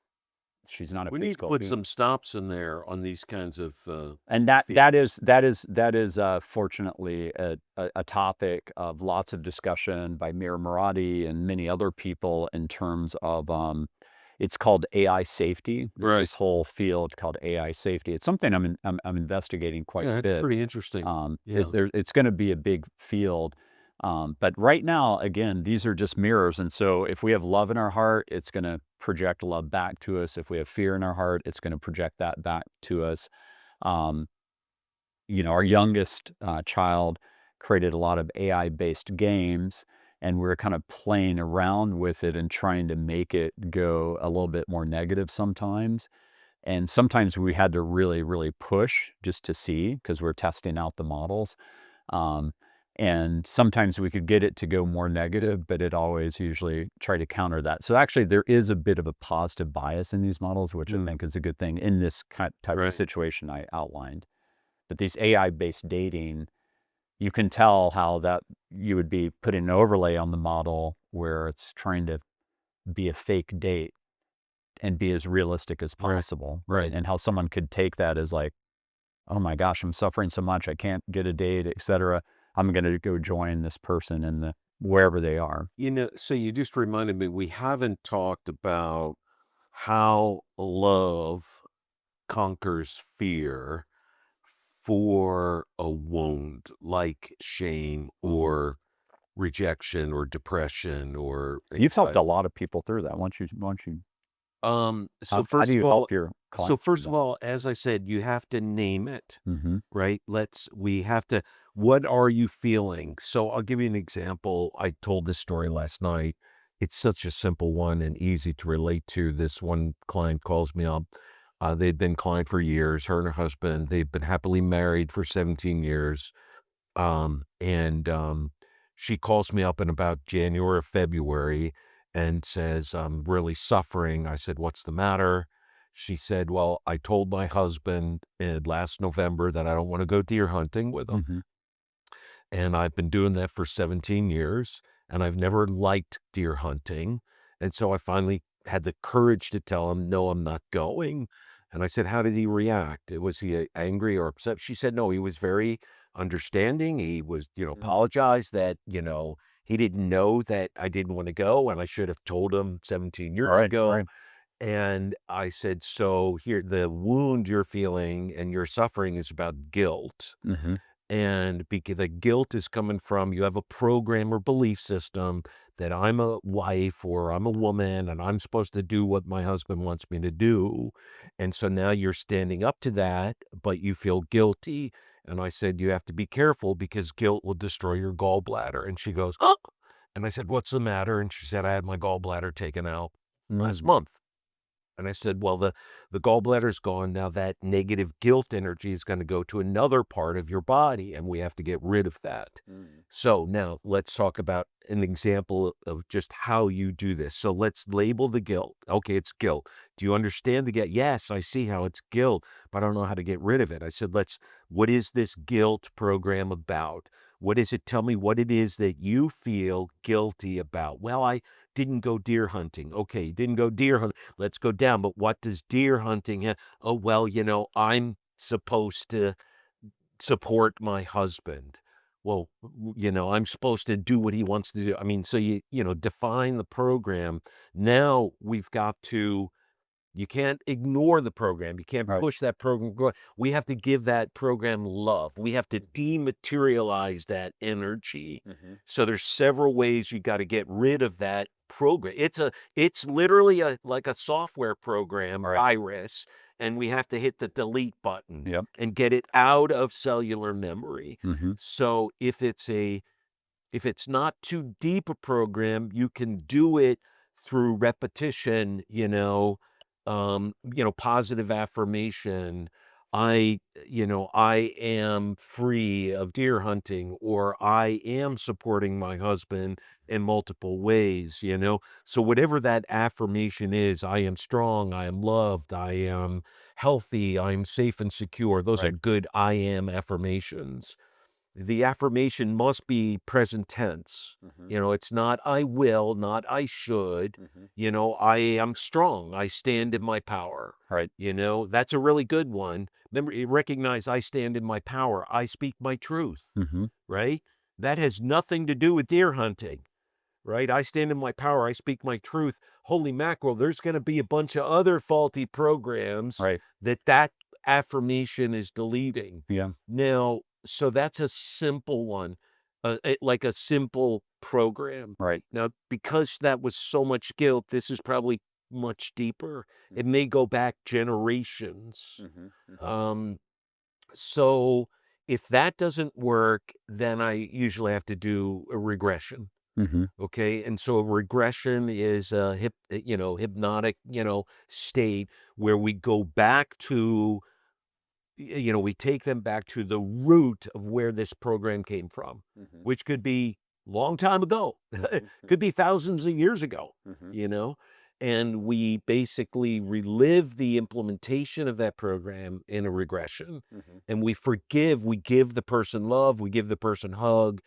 she's not a We need to physical put being. some stops in there on these kinds of And that that features. is that is that is fortunately a topic of lots of discussion by Mir Murati and many other people in terms of it's called AI safety. There's Right. this whole field called AI safety. It's something I'm investigating quite Yeah, a it's bit. pretty interesting. Yeah. It's going to be a big field. But right now, again, these are just mirrors. And so if we have love in our heart, it's going to project love back to us. If we have fear in our heart, it's going to project that back to us. Um, our youngest child created a lot of AI-based games, and we're kind of playing around with it and trying to make it go a little bit more negative sometimes. And sometimes we had to really, really push just to see, because we're testing out the models. Um, and sometimes we could get it to go more negative, but it always usually try to counter that. So actually, there is a bit of a positive bias in these models, which I think is a good thing in this type of situation I outlined. But these AI-based dating, you can tell how that you would be putting an overlay on the model where it's trying to be a fake date and be as realistic as possible. Right. And how someone could take that as like, oh my gosh, I'm suffering so much, I can't get a date, et cetera. I'm going to go join this person in wherever they are. So you just reminded me, we haven't talked about how love conquers fear for a wound like shame or rejection or depression or You've helped a anxiety. lot of people through that. Why don't you, So how do first of you all, help your clients through that? as I said, you have to name it, Mm-hmm. right? We have to, what are you feeling? So I'll give you an example. I told this story last night. It's such a simple one and easy to relate to. This one client calls me up. They'd been client for years, her and her husband. They've been happily married for 17 years. And she calls me up in about January or February and says, I'm really suffering. I said, what's the matter? She said, well, I told my husband last November that I don't want to go deer hunting with him. Mm-hmm. And I've been doing that for 17 years, and I've never liked deer hunting. And so I finally had the courage to tell him, no, I'm not going. And I said, how did he react? Was he angry or upset? She said, no, he was very understanding. He was, apologized that, he didn't know that I didn't want to go, and I should have told him 17 years Right. ago. Right. And I said, so here, the wound you're feeling and you're suffering is about guilt. Mm-hmm. And because the guilt is coming from, you have a program or belief system that I'm a wife or I'm a woman and I'm supposed to do what my husband wants me to do. And so now you're standing up to that, but you feel guilty. And I said, you have to be careful because guilt will destroy your gallbladder. And she goes, oh. And I said, what's the matter? And she said, I had my gallbladder taken out last month. And I said, well, the gallbladder's gone. Now that negative guilt energy is going to go to another part of your body, and we have to get rid of that. So now let's talk about an example of just how you do this. So let's label the guilt. Okay, it's guilt. Do you understand the guilt? Yes, I see how it's guilt, but I don't know how to get rid of it. I said, what is this guilt program about? What is it? Tell me what it is that you feel guilty about. Well, I didn't go deer hunting. Okay, you didn't go deer hunting. Let's go down. But what does deer hunting have? Oh, well, I'm supposed to support my husband. Well, I'm supposed to do what he wants to do. I mean, so define the program. Now we've got to, you can't ignore the program. You can't Right. push that program. We have to give that program love. We have to dematerialize that energy. Mm-hmm. So there's several ways you got to get rid of that program. It's literally like a software program, Right. virus, and we have to hit the delete button Yep. and get it out of cellular memory. Mm-hmm. So if it's not too deep a program, you can do it through repetition, positive affirmation. I am free of deer hunting, or I am supporting my husband in multiple ways. So whatever that affirmation is, I am strong, I am loved, I am healthy, I am safe and secure. Those are Right. good I am affirmations. The affirmation must be present tense. Mm-hmm. It's not I will, not I should. Mm-hmm. I am strong. I stand in my power. Right. That's a really good one. Remember, you recognize I stand in my power. I speak my truth, Mm-hmm. right? That has nothing to do with deer hunting, right? I stand in my power. I speak my truth. Holy mackerel, there's going to be a bunch of other faulty programs Right. that affirmation is deleting. Yeah. Now, so that's a simple one, like a simple program. Right. Now, because that was so much guilt, this is probably much deeper. It may go back generations. Mm-hmm. Mm-hmm. So if that doesn't work, then I usually have to do a regression. Mm-hmm. Okay. And so a regression is a hypnotic, state where we go back to, we take them back to the root of where this program came from, Mm-hmm. which could be long time ago, could be thousands of years ago, Mm-hmm. and we basically relive the implementation of that program in a regression, Mm-hmm. and we give the person love, we give the person hug,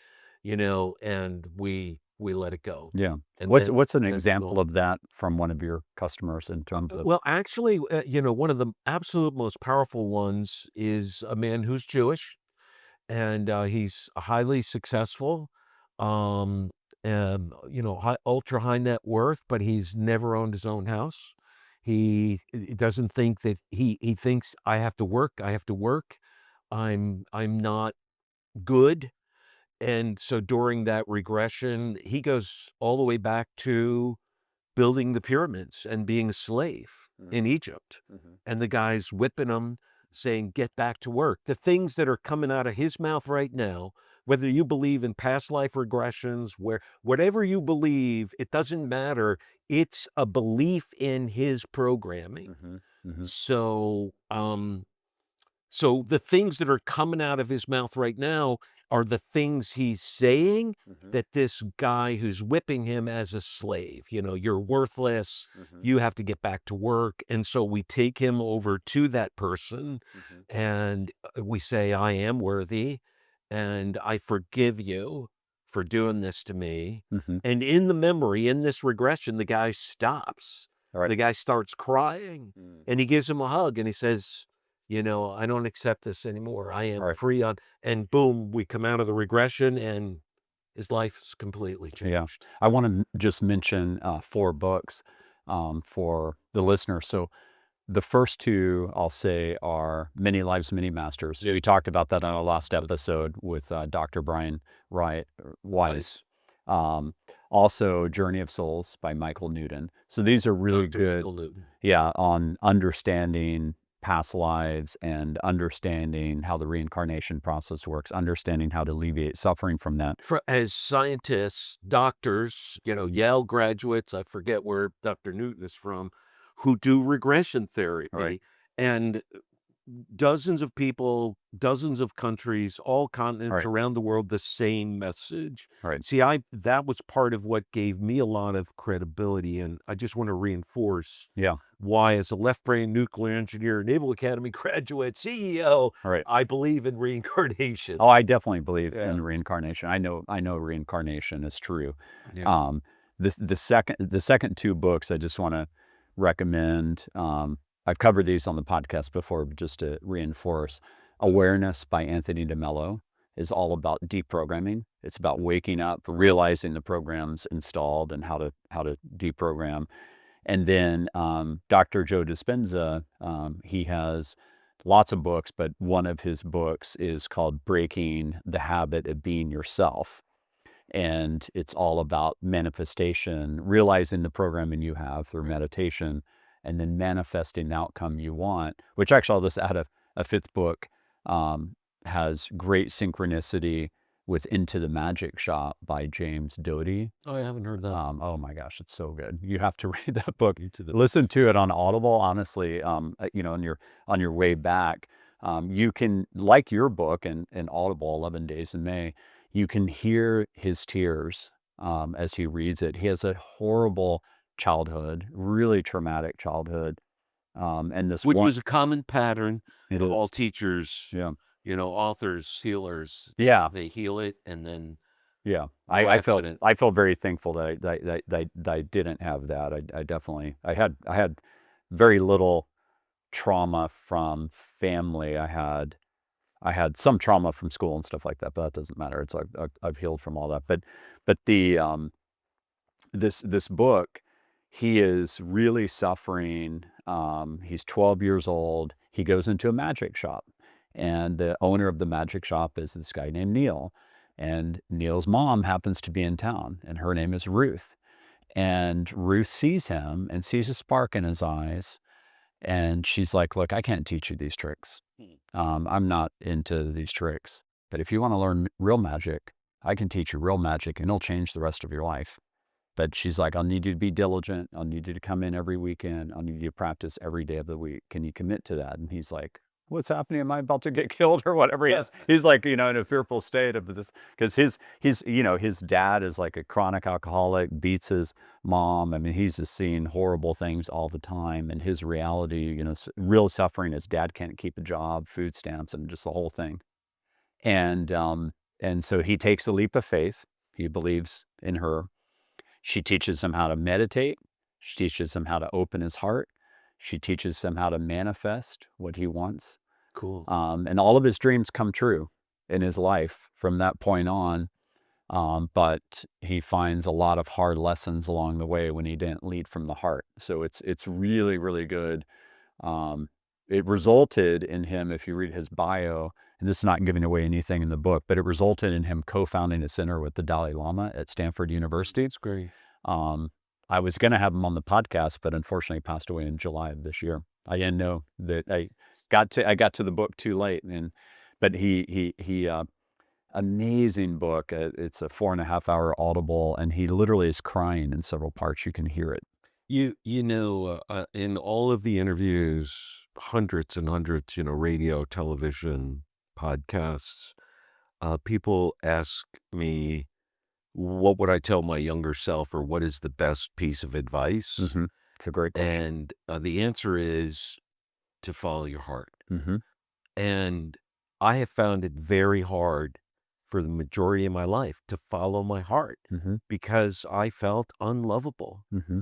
and we let it go. Yeah. And What's an then example of that from one of your customers in terms of? well, actually, one of the absolute most powerful ones is a man who's Jewish, and he's highly successful, um, ultra high net worth, but he's never owned his own house. He doesn't think that he thinks I have to work. I have to work. I'm not good. And so during that regression, he goes all the way back to building the pyramids and being a slave in Egypt. Mm-hmm. And the guy's whipping him, saying, get back to work. The things that are coming out of his mouth right now, whether you believe in past life regressions, whatever you believe, it doesn't matter. It's a belief in his programming. Mm-hmm. Mm-hmm. So, so the things that are coming out of his mouth right now, are the things he's saying that this guy who's whipping him as a slave, you're worthless, you have to get back to work. And so we take him over to that person and we say, I am worthy and I forgive you for doing this to me. And in the memory, in this regression, the guy stops. Right. The guy starts crying and he gives him a hug and he says, I don't accept this anymore. I am free and boom, we come out of the regression and his life is completely changed. Yeah. I want to just mention 4 books for the listener. So the first 2 I'll say are Many Lives, Many Masters. We talked about that on our last episode with Dr. Brian Weiss. Also Journey of Souls by Michael Newton. So these are really good. Yeah, on understanding past lives and understanding how the reincarnation process works, understanding how to alleviate suffering from that. As scientists, doctors, Yale graduates, I forget where Dr. Newton is from, who do regression therapy, and dozens of people, dozens of countries, all continents around the world, the same message. See, that was part of what gave me a lot of credibility, and I just want to reinforce why, as a left-brain nuclear engineer, Naval Academy graduate, CEO, I believe in reincarnation. Oh, I definitely believe in reincarnation. I know reincarnation is true. The second 2 books I just want to recommend. I've covered these on the podcast before, but just to reinforce, Awareness by Anthony DeMello is all about deprogramming. It's about waking up, realizing the program's installed and how to deprogram. And then Dr. Joe Dispenza, he has lots of books, but one of his books is called Breaking the Habit of Being Yourself. And it's all about manifestation, realizing the programming you have through meditation, and then manifesting the outcome you want, which actually I'll just add a 5th book, has great synchronicity with Into the Magic Shop by James Doty. Oh, I haven't heard that. Oh my gosh, it's so good. You have to read that book. Listen to it on Audible, honestly, on your way back. You can, like your book and Audible, 11 Days in May, you can hear his tears as he reads it. He has a horrible childhood, really traumatic childhood. And this which was a common pattern of all teachers, authors, healers. Yeah. They heal it and then. Yeah. I felt very thankful that I didn't have that. I had very little trauma from family. I had some trauma from school and stuff like that, but that doesn't matter. It's I've healed from all that. But the this book, he is really suffering. He's 12 years old. He goes into a magic shop, and the owner of the magic shop is this guy named Neil. And Neil's mom happens to be in town, and her name is Ruth. And Ruth sees him and sees a spark in his eyes. And she's like, look, I can't teach you these tricks. I'm not into these tricks. But if you want to learn real magic, I can teach you real magic, and it'll change the rest of your life. But she's like, I'll need you to be diligent. I'll need you to come in every weekend. I'll need you to practice every day of the week. Can you commit to that? And he's like, what's happening? Am I about to get killed or whatever? He is. He's like, in a fearful state of this, because his dad is like a chronic alcoholic, beats his mom. I mean, he's just seeing horrible things all the time. And his reality, real suffering. His dad can't keep a job, food stamps, and just the whole thing. And so he takes a leap of faith. He believes in her. She teaches him how to meditate. She teaches him how to open his heart. She teaches him how to manifest what he wants. Cool. And all of his dreams come true in his life from that point on. But he finds a lot of hard lessons along the way when he didn't lead from the heart. So it's really, really good. It resulted in him, if you read his bio, and this is not giving away anything in the book, but it resulted in him co-founding a center with the Dalai Lama at Stanford University. That's great. I was going to have him on the podcast, but unfortunately passed away in July of this year. I didn't know that I got to the book too late. But he amazing book. It's a 4.5 hour Audible, and he literally is crying in several parts. You can hear it. In all of the interviews, hundreds and hundreds, radio, television, podcasts, People ask me, what would I tell my younger self, or what is the best piece of advice? Mm-hmm. It's a great question. And the answer is to follow your heart. Mm-hmm. And I have found it very hard for the majority of my life to follow my heart Mm-hmm. because I felt unlovable, Mm-hmm.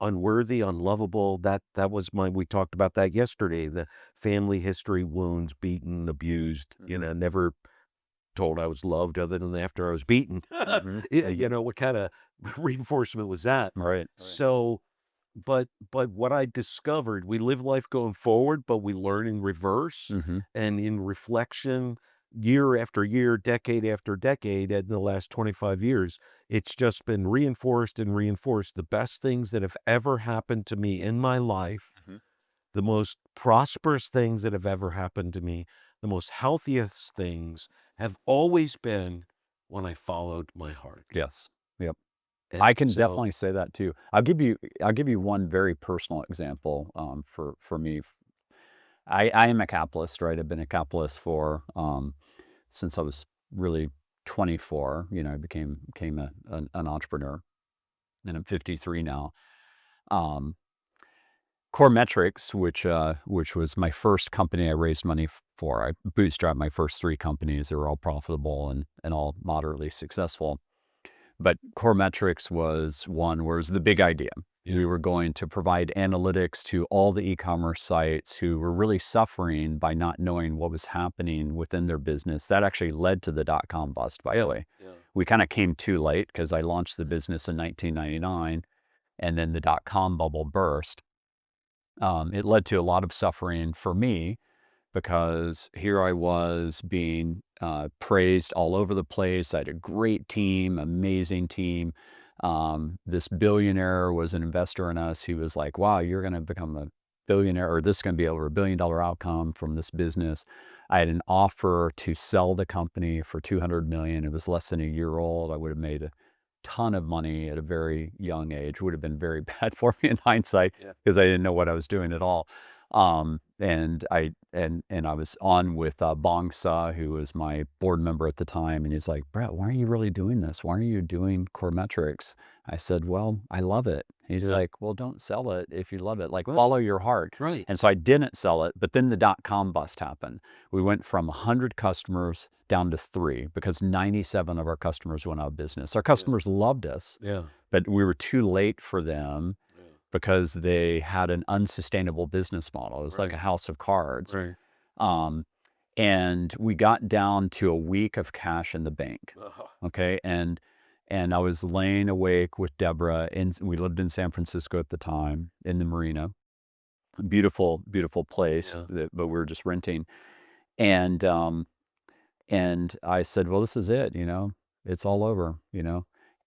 unworthy, unlovable. That was we talked about that yesterday. The family history, wounds, beaten, abused. Mm-hmm. Never told I was loved other than after I was beaten. Mm-hmm. What kind of reinforcement was that? Right. So, but what I discovered, we live life going forward, but we learn in reverse Mm-hmm. and in reflection, year after year, decade after decade. In the last 25 years, it's just been reinforced and reinforced. The best things that have ever happened to me in my life, Mm-hmm. the most prosperous things that have ever happened to me, the most healthiest things have always been when I followed my heart. Yes. Yep. And I can so, definitely say that too. I'll give you one very personal example. For me, I am a capitalist, right? I've been a capitalist for since I was really 24. I became an entrepreneur, and I'm 53 now. Um, Core Metrics, which was my first company I raised money for. I bootstrapped my first three companies. They were all profitable and all moderately successful. But Core Metrics was one where it was the big idea. yeah. We were going to provide analytics to all the e-commerce sites who were really suffering by not knowing what was happening within their business. That actually led to the dot-com bust, by the way. Yeah. We kind of came too late because I launched the business in 1999, and then the dot-com bubble burst. It led to a lot of suffering for me because here I was being praised all over the place. I had a great team, amazing team. This billionaire was an investor in us. He was like, wow, you're going to become a billionaire, or this is going to be over $1 billion outcome from this business. I had an offer to sell the company for 200 million. It was less than a year old. I would have made a ton of money at a very young age. Would have been very bad for me in hindsight because I didn't know what I was doing at all. And I was on with Bong Sa, who was my board member at the time, and he's like, Brett, why are you really doing this? Why are you doing Core Metrics? I said, well, I love it. He's like, well, don't sell it if you love it. Like, follow your heart. Right. And so I didn't sell it, but then the dot-com bust happened. We went from 100 customers down to 3 because 97 of our customers went out of business. Our customers loved us, but we were too late for them because they had an unsustainable business model. It was like a house of cards. Right. And we got down to a week of cash in the bank. Okay. And I was laying awake with Deborah, and we lived in San Francisco at the time in the marina. Beautiful, beautiful place, but we were just renting. And I said, well, this is it, it's all over.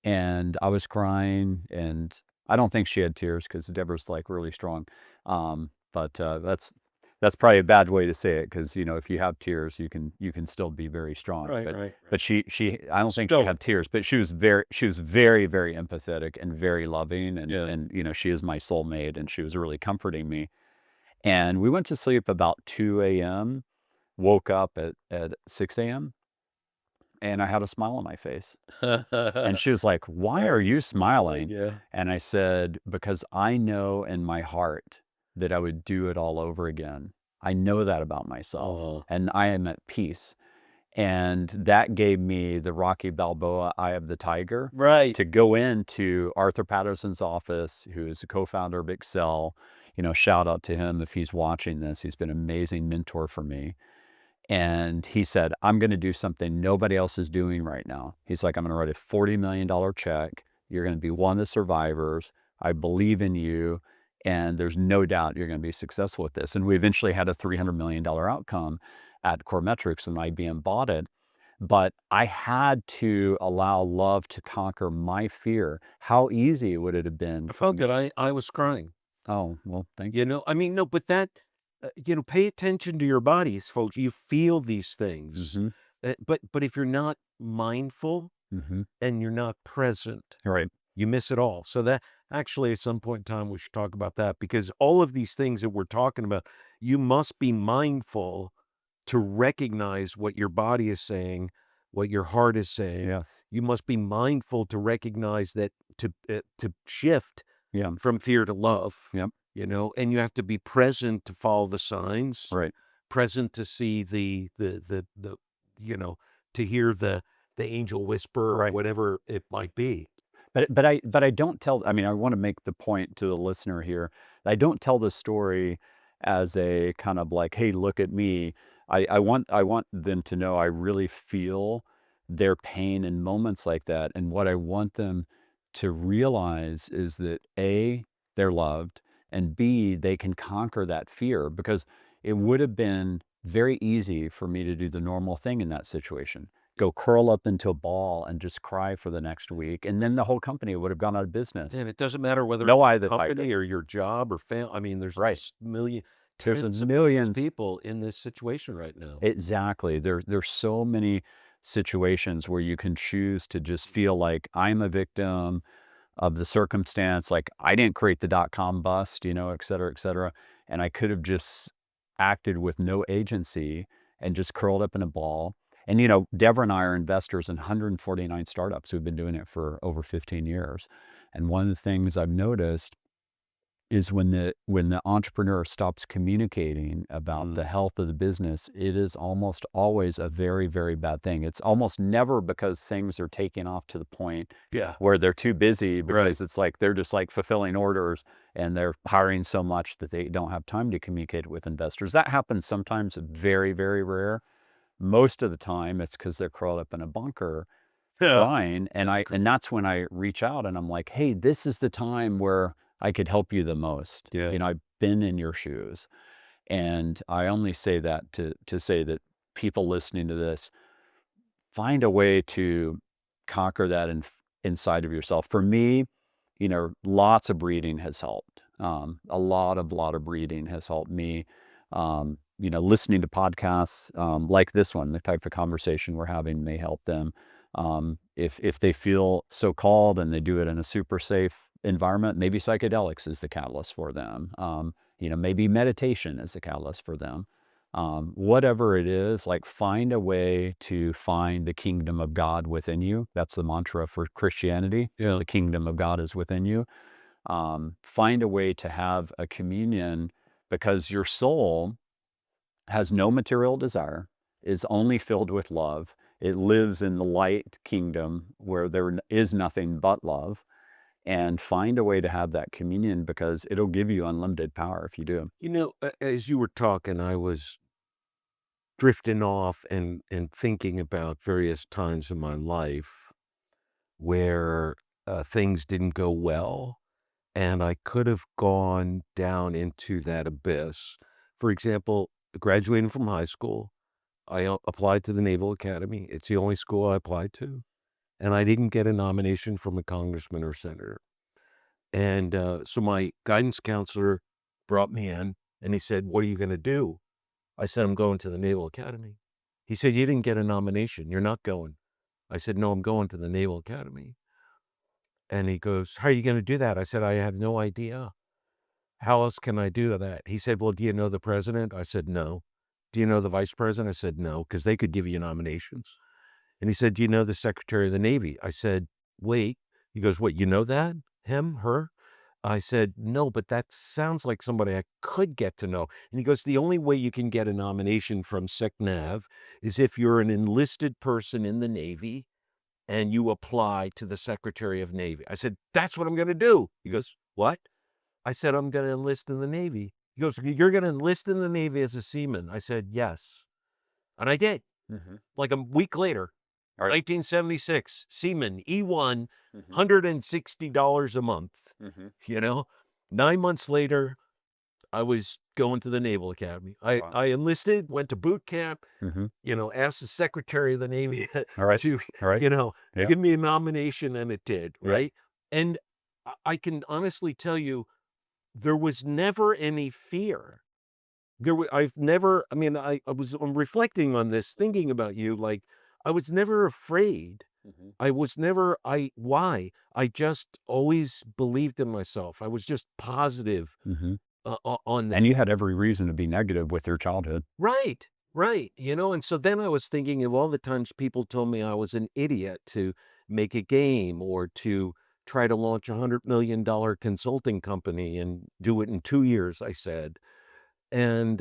And I was crying, and I don't think she had tears because Deborah's like really strong. But that's probably a bad way to say it because if you have tears, you can still be very strong. But she I don't think she had tears, but she was very, very empathetic and very loving, and she is my soulmate, and she was really comforting me. And we went to sleep about 2 a.m., woke up at 6 a.m., and I had a smile on my face. And she was like, why are you smiling? And I said, because I know in my heart that I would do it all over again. I know that about myself, and I am at peace. And that gave me the Rocky Balboa eye of the tiger to go into Arthur Patterson's office, who is a co-founder of Excel. Shout out to him if he's watching this. He's been an amazing mentor for me. And he said, I'm going to do something nobody else is doing right now. He's like, I'm going to write a $40 million check. You're going to be one of the survivors. I believe in you. And there's no doubt you're going to be successful with this. And we eventually had a $300 million outcome at Core Metrics when IBM bought it. But I had to allow love to conquer my fear. How easy would it have been? I felt that I was crying. Oh, well, thank you. No, but that, pay attention to your bodies, folks. You feel these things. But if you're not mindful and you're not present, Right. you miss it all. So that actually at some point in time, we should talk about that, because all of these things that we're talking about, you must be mindful to recognize what your body is saying, what your heart is saying. Yes. You must be mindful to recognize that, to shift Yeah. from fear to love, Yep. and you have to be present to follow the signs, Right. present to see to hear the angel whisper, or Right. whatever it might be. But I don't tell, I mean, I want to make the point to the listener here. I don't tell the story as a kind of like, hey, look at me. I want them to know I really feel their pain in moments like that. And what I want them to realize is that A, they're loved, and B, they can conquer that fear, because it would have been very easy for me to do the normal thing in that situation, go curl up into a ball and just cry for the next week, and then the whole company would have gone out of business. And it doesn't matter whether No, it's a company or your job or family. I mean, there's Right. There's tens of millions. people in this situation right now. Exactly. There's so many situations where you can choose to just feel like I'm a victim of the circumstance, like I didn't create the dot-com bust, et cetera, et cetera. And I could have just acted with no agency and just curled up in a ball. And, Deborah and I are investors in 149 startups who've been doing it for over 15 years. And one of the things I've noticed is when the entrepreneur stops communicating about the health of the business, it is almost always a very, very bad thing. It's almost never because things are taking off to the point where they're too busy, because it's like they're just like fulfilling orders and they're hiring so much that they don't have time to communicate with investors. That happens sometimes, very, very rare. Most of the time it's because they're curled up in a bunker crying, and that's when I reach out and I'm like, hey, this is the time where I could help you the most. Yeah. I've been in your shoes. And I only say that to say that people listening to this, find a way to conquer that inside of yourself. For me, lots of breathing has helped. A lot of breathing has helped me. Listening to podcasts like this one, the type of conversation we're having, may help them. If they feel so called and they do it in a super safe environment, maybe psychedelics is the catalyst for them. Maybe meditation is the catalyst for them. Whatever it is, like, find a way to find the kingdom of God within you. That's the mantra for Christianity. Yeah. The kingdom of God is within you. Find a way to have a communion, because your soul has no material desire, is only filled with love. It lives in the light kingdom where there is nothing but love. And find a way to have that communion, because it'll give you unlimited power if you do. As you were talking, I was drifting off and thinking about various times in my life where things didn't go well, and I could have gone down into that abyss. For example, graduating from high school, I applied to the Naval Academy. It's the only school I applied to, and I didn't get a nomination from a congressman or senator. And so my guidance counselor brought me in, and he said, "What are you going to do?" I said, "I'm going to the Naval Academy." He said, "You didn't get a nomination. You're not going." I said, "No, I'm going to the Naval Academy." And he goes, "How are you going to do that?" I said, "I have no idea. How else can I do that?" He said, "Well, do you know the president?" I said, "No." "Do you know the vice president?" I said, "No," because they could give you nominations. And he said, "Do you know the Secretary of the Navy?" I said, "Wait." He goes, "What, you know that? Him, her?" I said, "No, but that sounds like somebody I could get to know." And he goes, "The only way you can get a nomination from SecNav is if you're an enlisted person in the Navy and you apply to the Secretary of Navy." I said, "That's what I'm going to do." He goes, "What?" I said, "I'm going to enlist in the Navy." He goes, "You're going to enlist in the Navy as a seaman?" I said, "Yes." And I did. Like a week later, 1976, seaman, E1, $160 a month. 9 months later, I was going to the Naval Academy. I enlisted, went to boot camp, asked the Secretary of the Navy to, give me a nomination, and it did, right? And I can honestly tell you, there was never any fear. I'm reflecting on this, thinking about you, like, I was never afraid. Why? I just always believed in myself. I was just positive on that. And you had every reason to be negative with your childhood. Right. Right. And so then I was thinking of all the times people told me I was an idiot to make a game or to try to launch $100 million consulting company and do it in 2 years, I said. And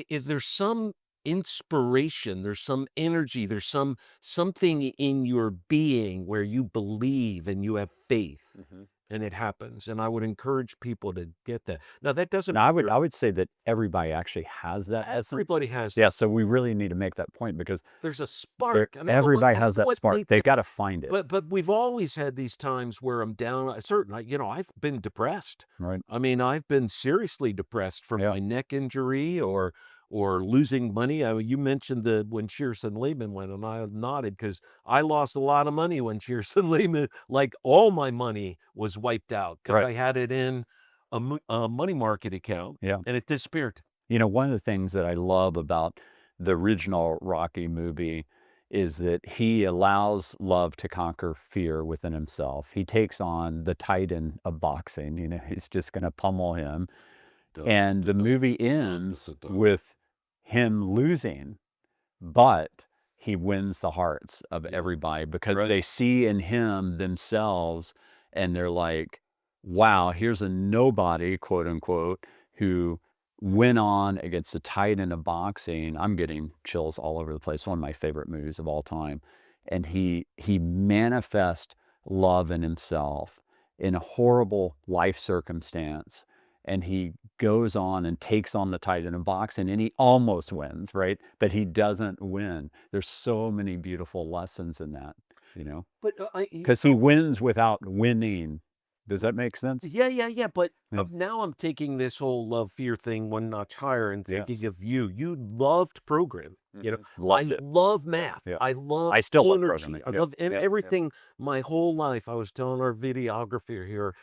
there's some inspiration, there's some energy, there's something in your being where you believe and you have faith and it happens. And I would encourage people to get that. Now that doesn't Now, mean I would say that everybody actually has that essence. everybody has Yeah, so we really need to make that point because there's a spark. I mean, everybody I has don't know that what spark. makes They've it, got to find it, but we've always had these times where I'm down. Certainly, I've been depressed. right? I mean, I've been seriously depressed from Yeah, my neck injury or losing money. You mentioned the when Shearson Lehman went, and I nodded because I lost a lot of money when Shearson Lehman, like all my money was wiped out because right. I had it in a money market account Yeah. and it disappeared. One of the things that I love about the original Rocky movie is that he allows love to conquer fear within himself. He takes on the titan of boxing. He's just going to pummel him. And the movie ends with him losing, but he wins the hearts of everybody because Right. they see in him themselves and they're like, wow, here's a nobody, quote unquote, who went on against the titan of boxing. I'm getting chills all over the place. One of my favorite movies of all time. And he manifests love in himself in a horrible life circumstance. And he goes on and takes on the titan of boxing and he almost wins, right? But he doesn't win. There's so many beautiful lessons in that, But because he wins without winning. Does that make sense? yeah. But Yeah. now I'm taking this whole love fear thing one notch higher and thinking Yes. of you. You loved programming. I Loved it. love math. Yeah. I love I still love energy. programming. I Yeah. love Yeah. Yeah. everything my whole life. I was telling our videographer here,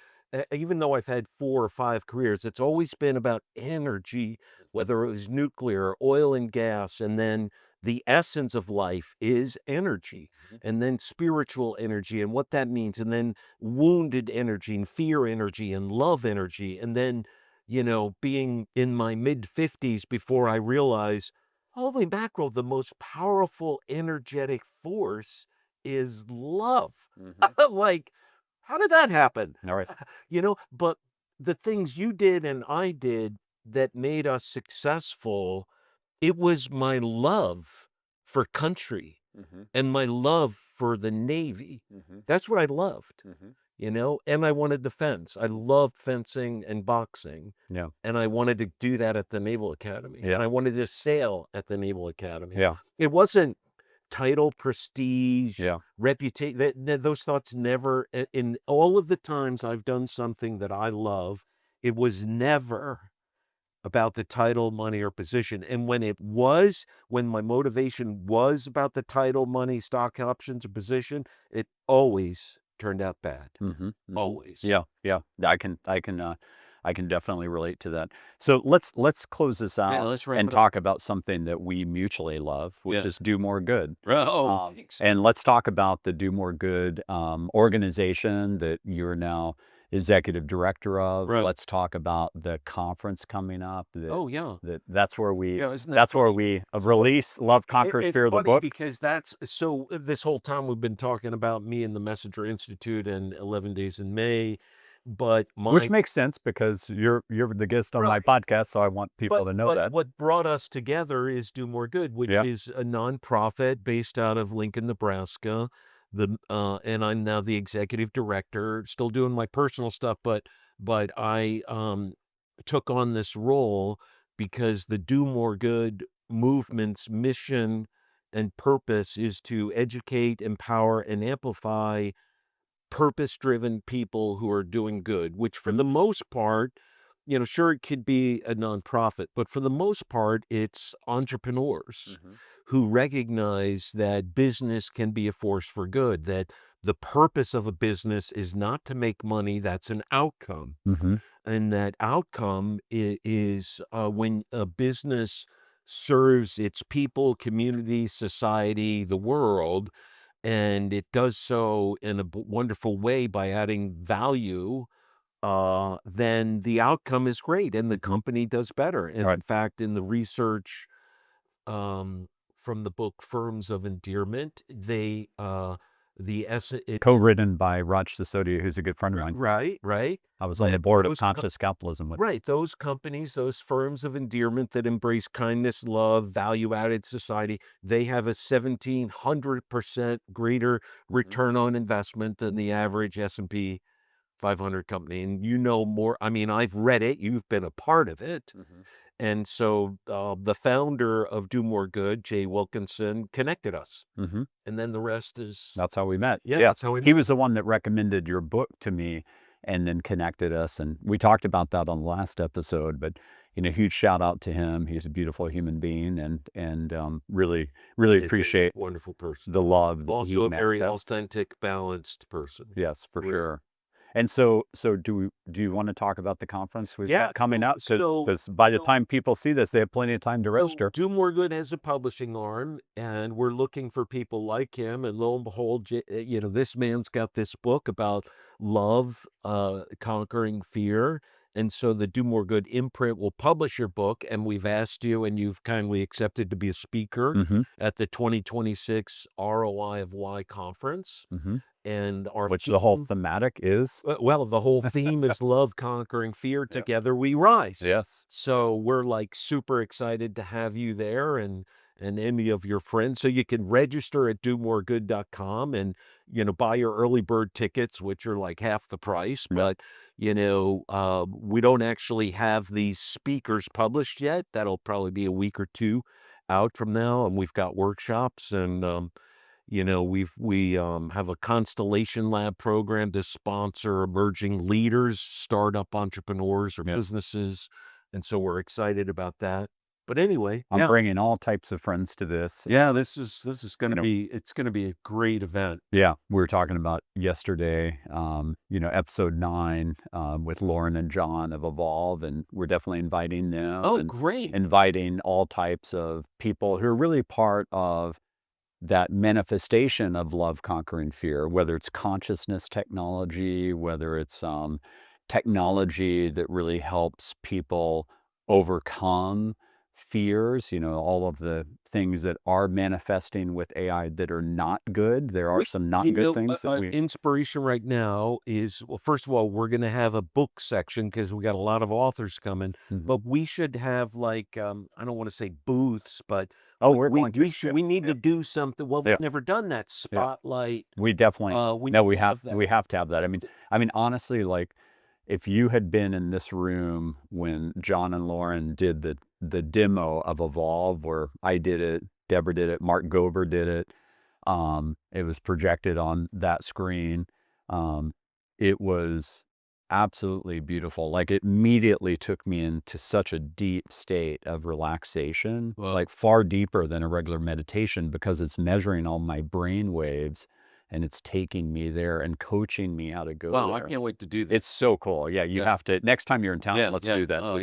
even though I've had 4 or 5 careers, it's always been about energy, whether it was nuclear, oil and gas, and then the essence of life is energy, and then spiritual energy and what that means, and then wounded energy and fear energy and love energy. And then, being in my mid 50s before I realized, holy mackerel, the most powerful energetic force is love. Like, how did that happen? All right. But the things you did and I did that made us successful, it was my love for country and my love for the Navy. That's what I loved, and I wanted to fence. I loved fencing and boxing, Yeah. and I wanted to do that at the Naval Academy, Yeah. and I wanted to sail at the Naval Academy. Yeah. It wasn't title, prestige, Yeah. reputation. Those thoughts never, in all of the times I've done something that I love, it was never about the title, money, or position. And when my motivation was about the title, money, stock options, or position, it always turned out bad. Always. Yeah. Yeah. I can definitely relate to that. So let's close this Yeah, out let's wrap and it up. talk about something that we mutually love, which Yeah. is do more good. Oh, thanks. And let's talk about the Do More Good organization that you're now executive director of. Right. Let's talk about the conference coming up. Oh, yeah. That's where we Yeah, isn't that that's where funny? we release Love Conquers It's Fear, the funny book. because this whole time we've been talking about me and the Messenger Institute and 11 Days in May, but Which makes sense because you're the guest on my Right. podcast, so I want people to know but that. what brought us together is Do More Good, which Yeah. is a nonprofit based out of Lincoln, Nebraska. And I'm now the executive director, still doing my personal stuff, but I took on this role because the Do More Good movement's mission and purpose is to educate, empower, and amplify purpose-driven people who are doing good, which for the most part, sure, it could be a nonprofit, but for the most part, it's entrepreneurs who recognize that business can be a force for good, that the purpose of a business is not to make money, that's an outcome. And that outcome is when a business serves its people, community, society, the world, and it does so in a wonderful way by adding value then the outcome is great and the company does better. And Right. in fact, in the research from the book Firms of Endearment, they co-written by Raj Sisodia, who's a good friend of mine. Right. I was on the board of Conscious Capitalism. Right. Those companies, those firms of endearment that embrace kindness, love, value-added society, they have a 1,700% greater return on investment than the average S&P 500 company. And you know more. I mean, I've read it. You've been a part of it. And so the founder of Do More Good, Jay Wilkinson, connected us. And then the rest is... That's how we met. Yeah, that's how we met. He was the one that recommended your book to me and then connected us. And we talked about that on the last episode, but huge shout out to him. He's a beautiful human being and really appreciate wonderful person. The love. Also a very authentic, balanced person. Yes, for sure. And so do you want to talk about the conference we've got coming up? Because by the time people see this, they have plenty of time to register. Do More Good has a publishing arm, and we're looking for people like him. And lo and behold, this man's got this book about love, conquering fear. And so the Do More Good imprint will publish your book, and we've asked you, and you've kindly accepted to be a speaker at the 2026 ROI of Why conference. And which the whole thematic is? Well, the whole theme is love, conquering fear. Together we rise. Yes. So we're like super excited to have you there and any of your friends. So you can register at domoregood.com and, buy your early bird tickets, which are like half the price. But, we don't actually have these speakers published yet. That'll probably be a week or two out from now. And we've got workshops and, we have a Constellation Lab program to sponsor emerging leaders, startup entrepreneurs or businesses. And so we're excited about that. But anyway, I'm bringing all types of friends to this. Yeah, this is going to be, it's going to be a great event. Yeah. We were talking about yesterday, episode 9 with Lauren and John of Evolve, and we're definitely inviting them. Oh, great. Inviting all types of people who are really part of that manifestation of love conquering fear, whether it's consciousness technology, whether it's technology that really helps people overcome fears, all of the things that are manifesting with AI that are not good. There are some not good things. Inspiration right now is, well, first of all, we're going to have a book section because we got a lot of authors coming, but we should have like, I don't want to say booths, but we need to do something. Well, we've never done that spotlight. We definitely, we have to have that. I mean, honestly, like if you had been in this room when John and Lauren did the demo of Evolve, where I did it, Deborah did it, Mark Gober did it. It was projected on that screen. It was absolutely beautiful. Like it immediately took me into such a deep state of relaxation, like far deeper than a regular meditation, because it's measuring all my brain waves and it's taking me there and coaching me how to go there. I can't wait to do that. It's so cool. Yeah, you have to, next time you're in town, let's do that. Oh,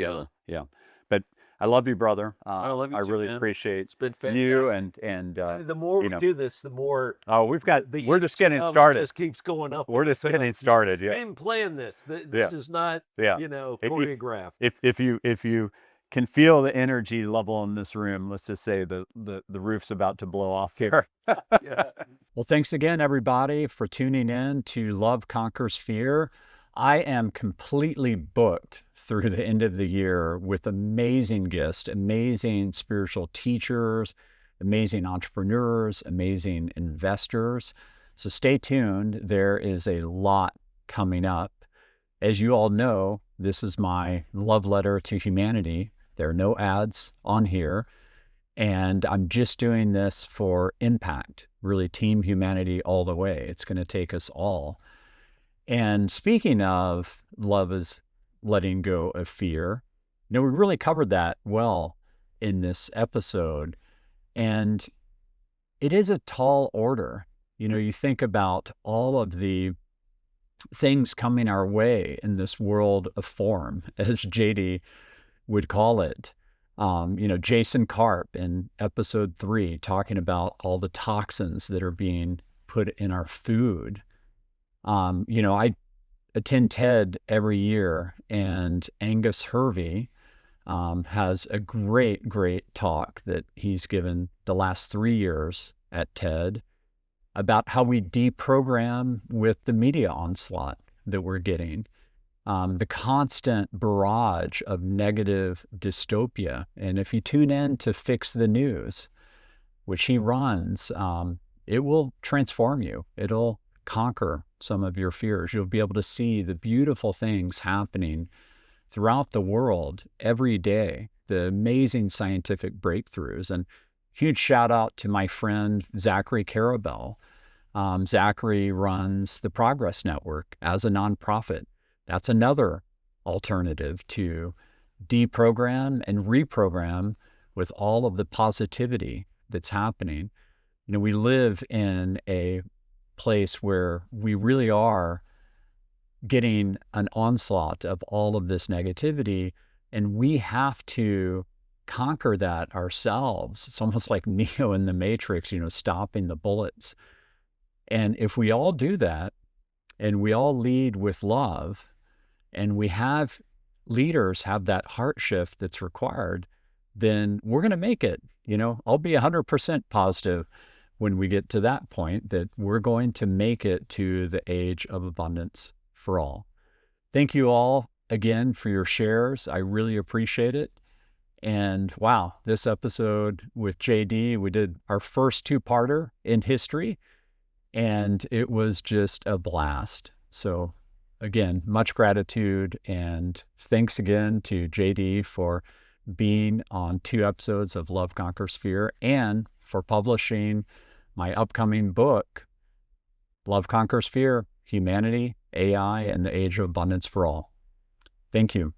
yeah. But I love you, brother. I love you too, really man. appreciate it's been fantastic. you and the more we do this, the more we're just getting started. It just keeps going up. We're just getting started. Yeah. I'm playing this. This is not choreographed. If you can feel the energy level in this room, let's just say the roof's about to blow off here. Well, thanks again, everybody, for tuning in to Love Conquers Fear. I am completely booked through the end of the year with amazing guests, amazing spiritual teachers, amazing entrepreneurs, amazing investors. So stay tuned. There is a lot coming up. As you all know, this is my love letter to humanity. There are no ads on here. And I'm just doing this for impact, really team humanity all the way. It's going to take us all. And speaking of love is letting go of fear, we really covered that well in this episode. And it is a tall order. You think about all of the things coming our way in this world of form, as JD would call it. Jason Karp in episode 3, talking about all the toxins that are being put in our food. attend TED every year, and Angus Hervey has a great, great talk that he's given the last 3 years at TED about how we deprogram with the media onslaught that we're getting, the constant barrage of negative dystopia. And if you tune in to Fix the News, which he runs, it will transform you. It'll conquer some of your fears. You'll be able to see the beautiful things happening throughout the world every day, the amazing scientific breakthroughs. And huge shout out to my friend Zachary Karabell. Zachary runs the Progress Network as a nonprofit. That's another alternative to deprogram and reprogram with all of the positivity that's happening. You know, we live in a place where we really are getting an onslaught of all of this negativity, and we have to conquer that ourselves. It's almost like Neo in the Matrix, you know, stopping the bullets. And if we all do that, and we all lead with love, and we have leaders have that heart shift that's required, then we're going to make it. You know, I'll be 100% positive when we get to that point that we're going to make it to the age of abundance for all. Thank you all again for your shares. I really appreciate it. And wow, this episode with JD, we did our first two-parter in history, and it was just a blast. So again, much gratitude, and thanks again to JD for being on 2 episodes of Love Conquers Fear and for publishing my upcoming book, Love Conquers Fear: Humanity, AI, and the Age of Abundance for All. Thank you.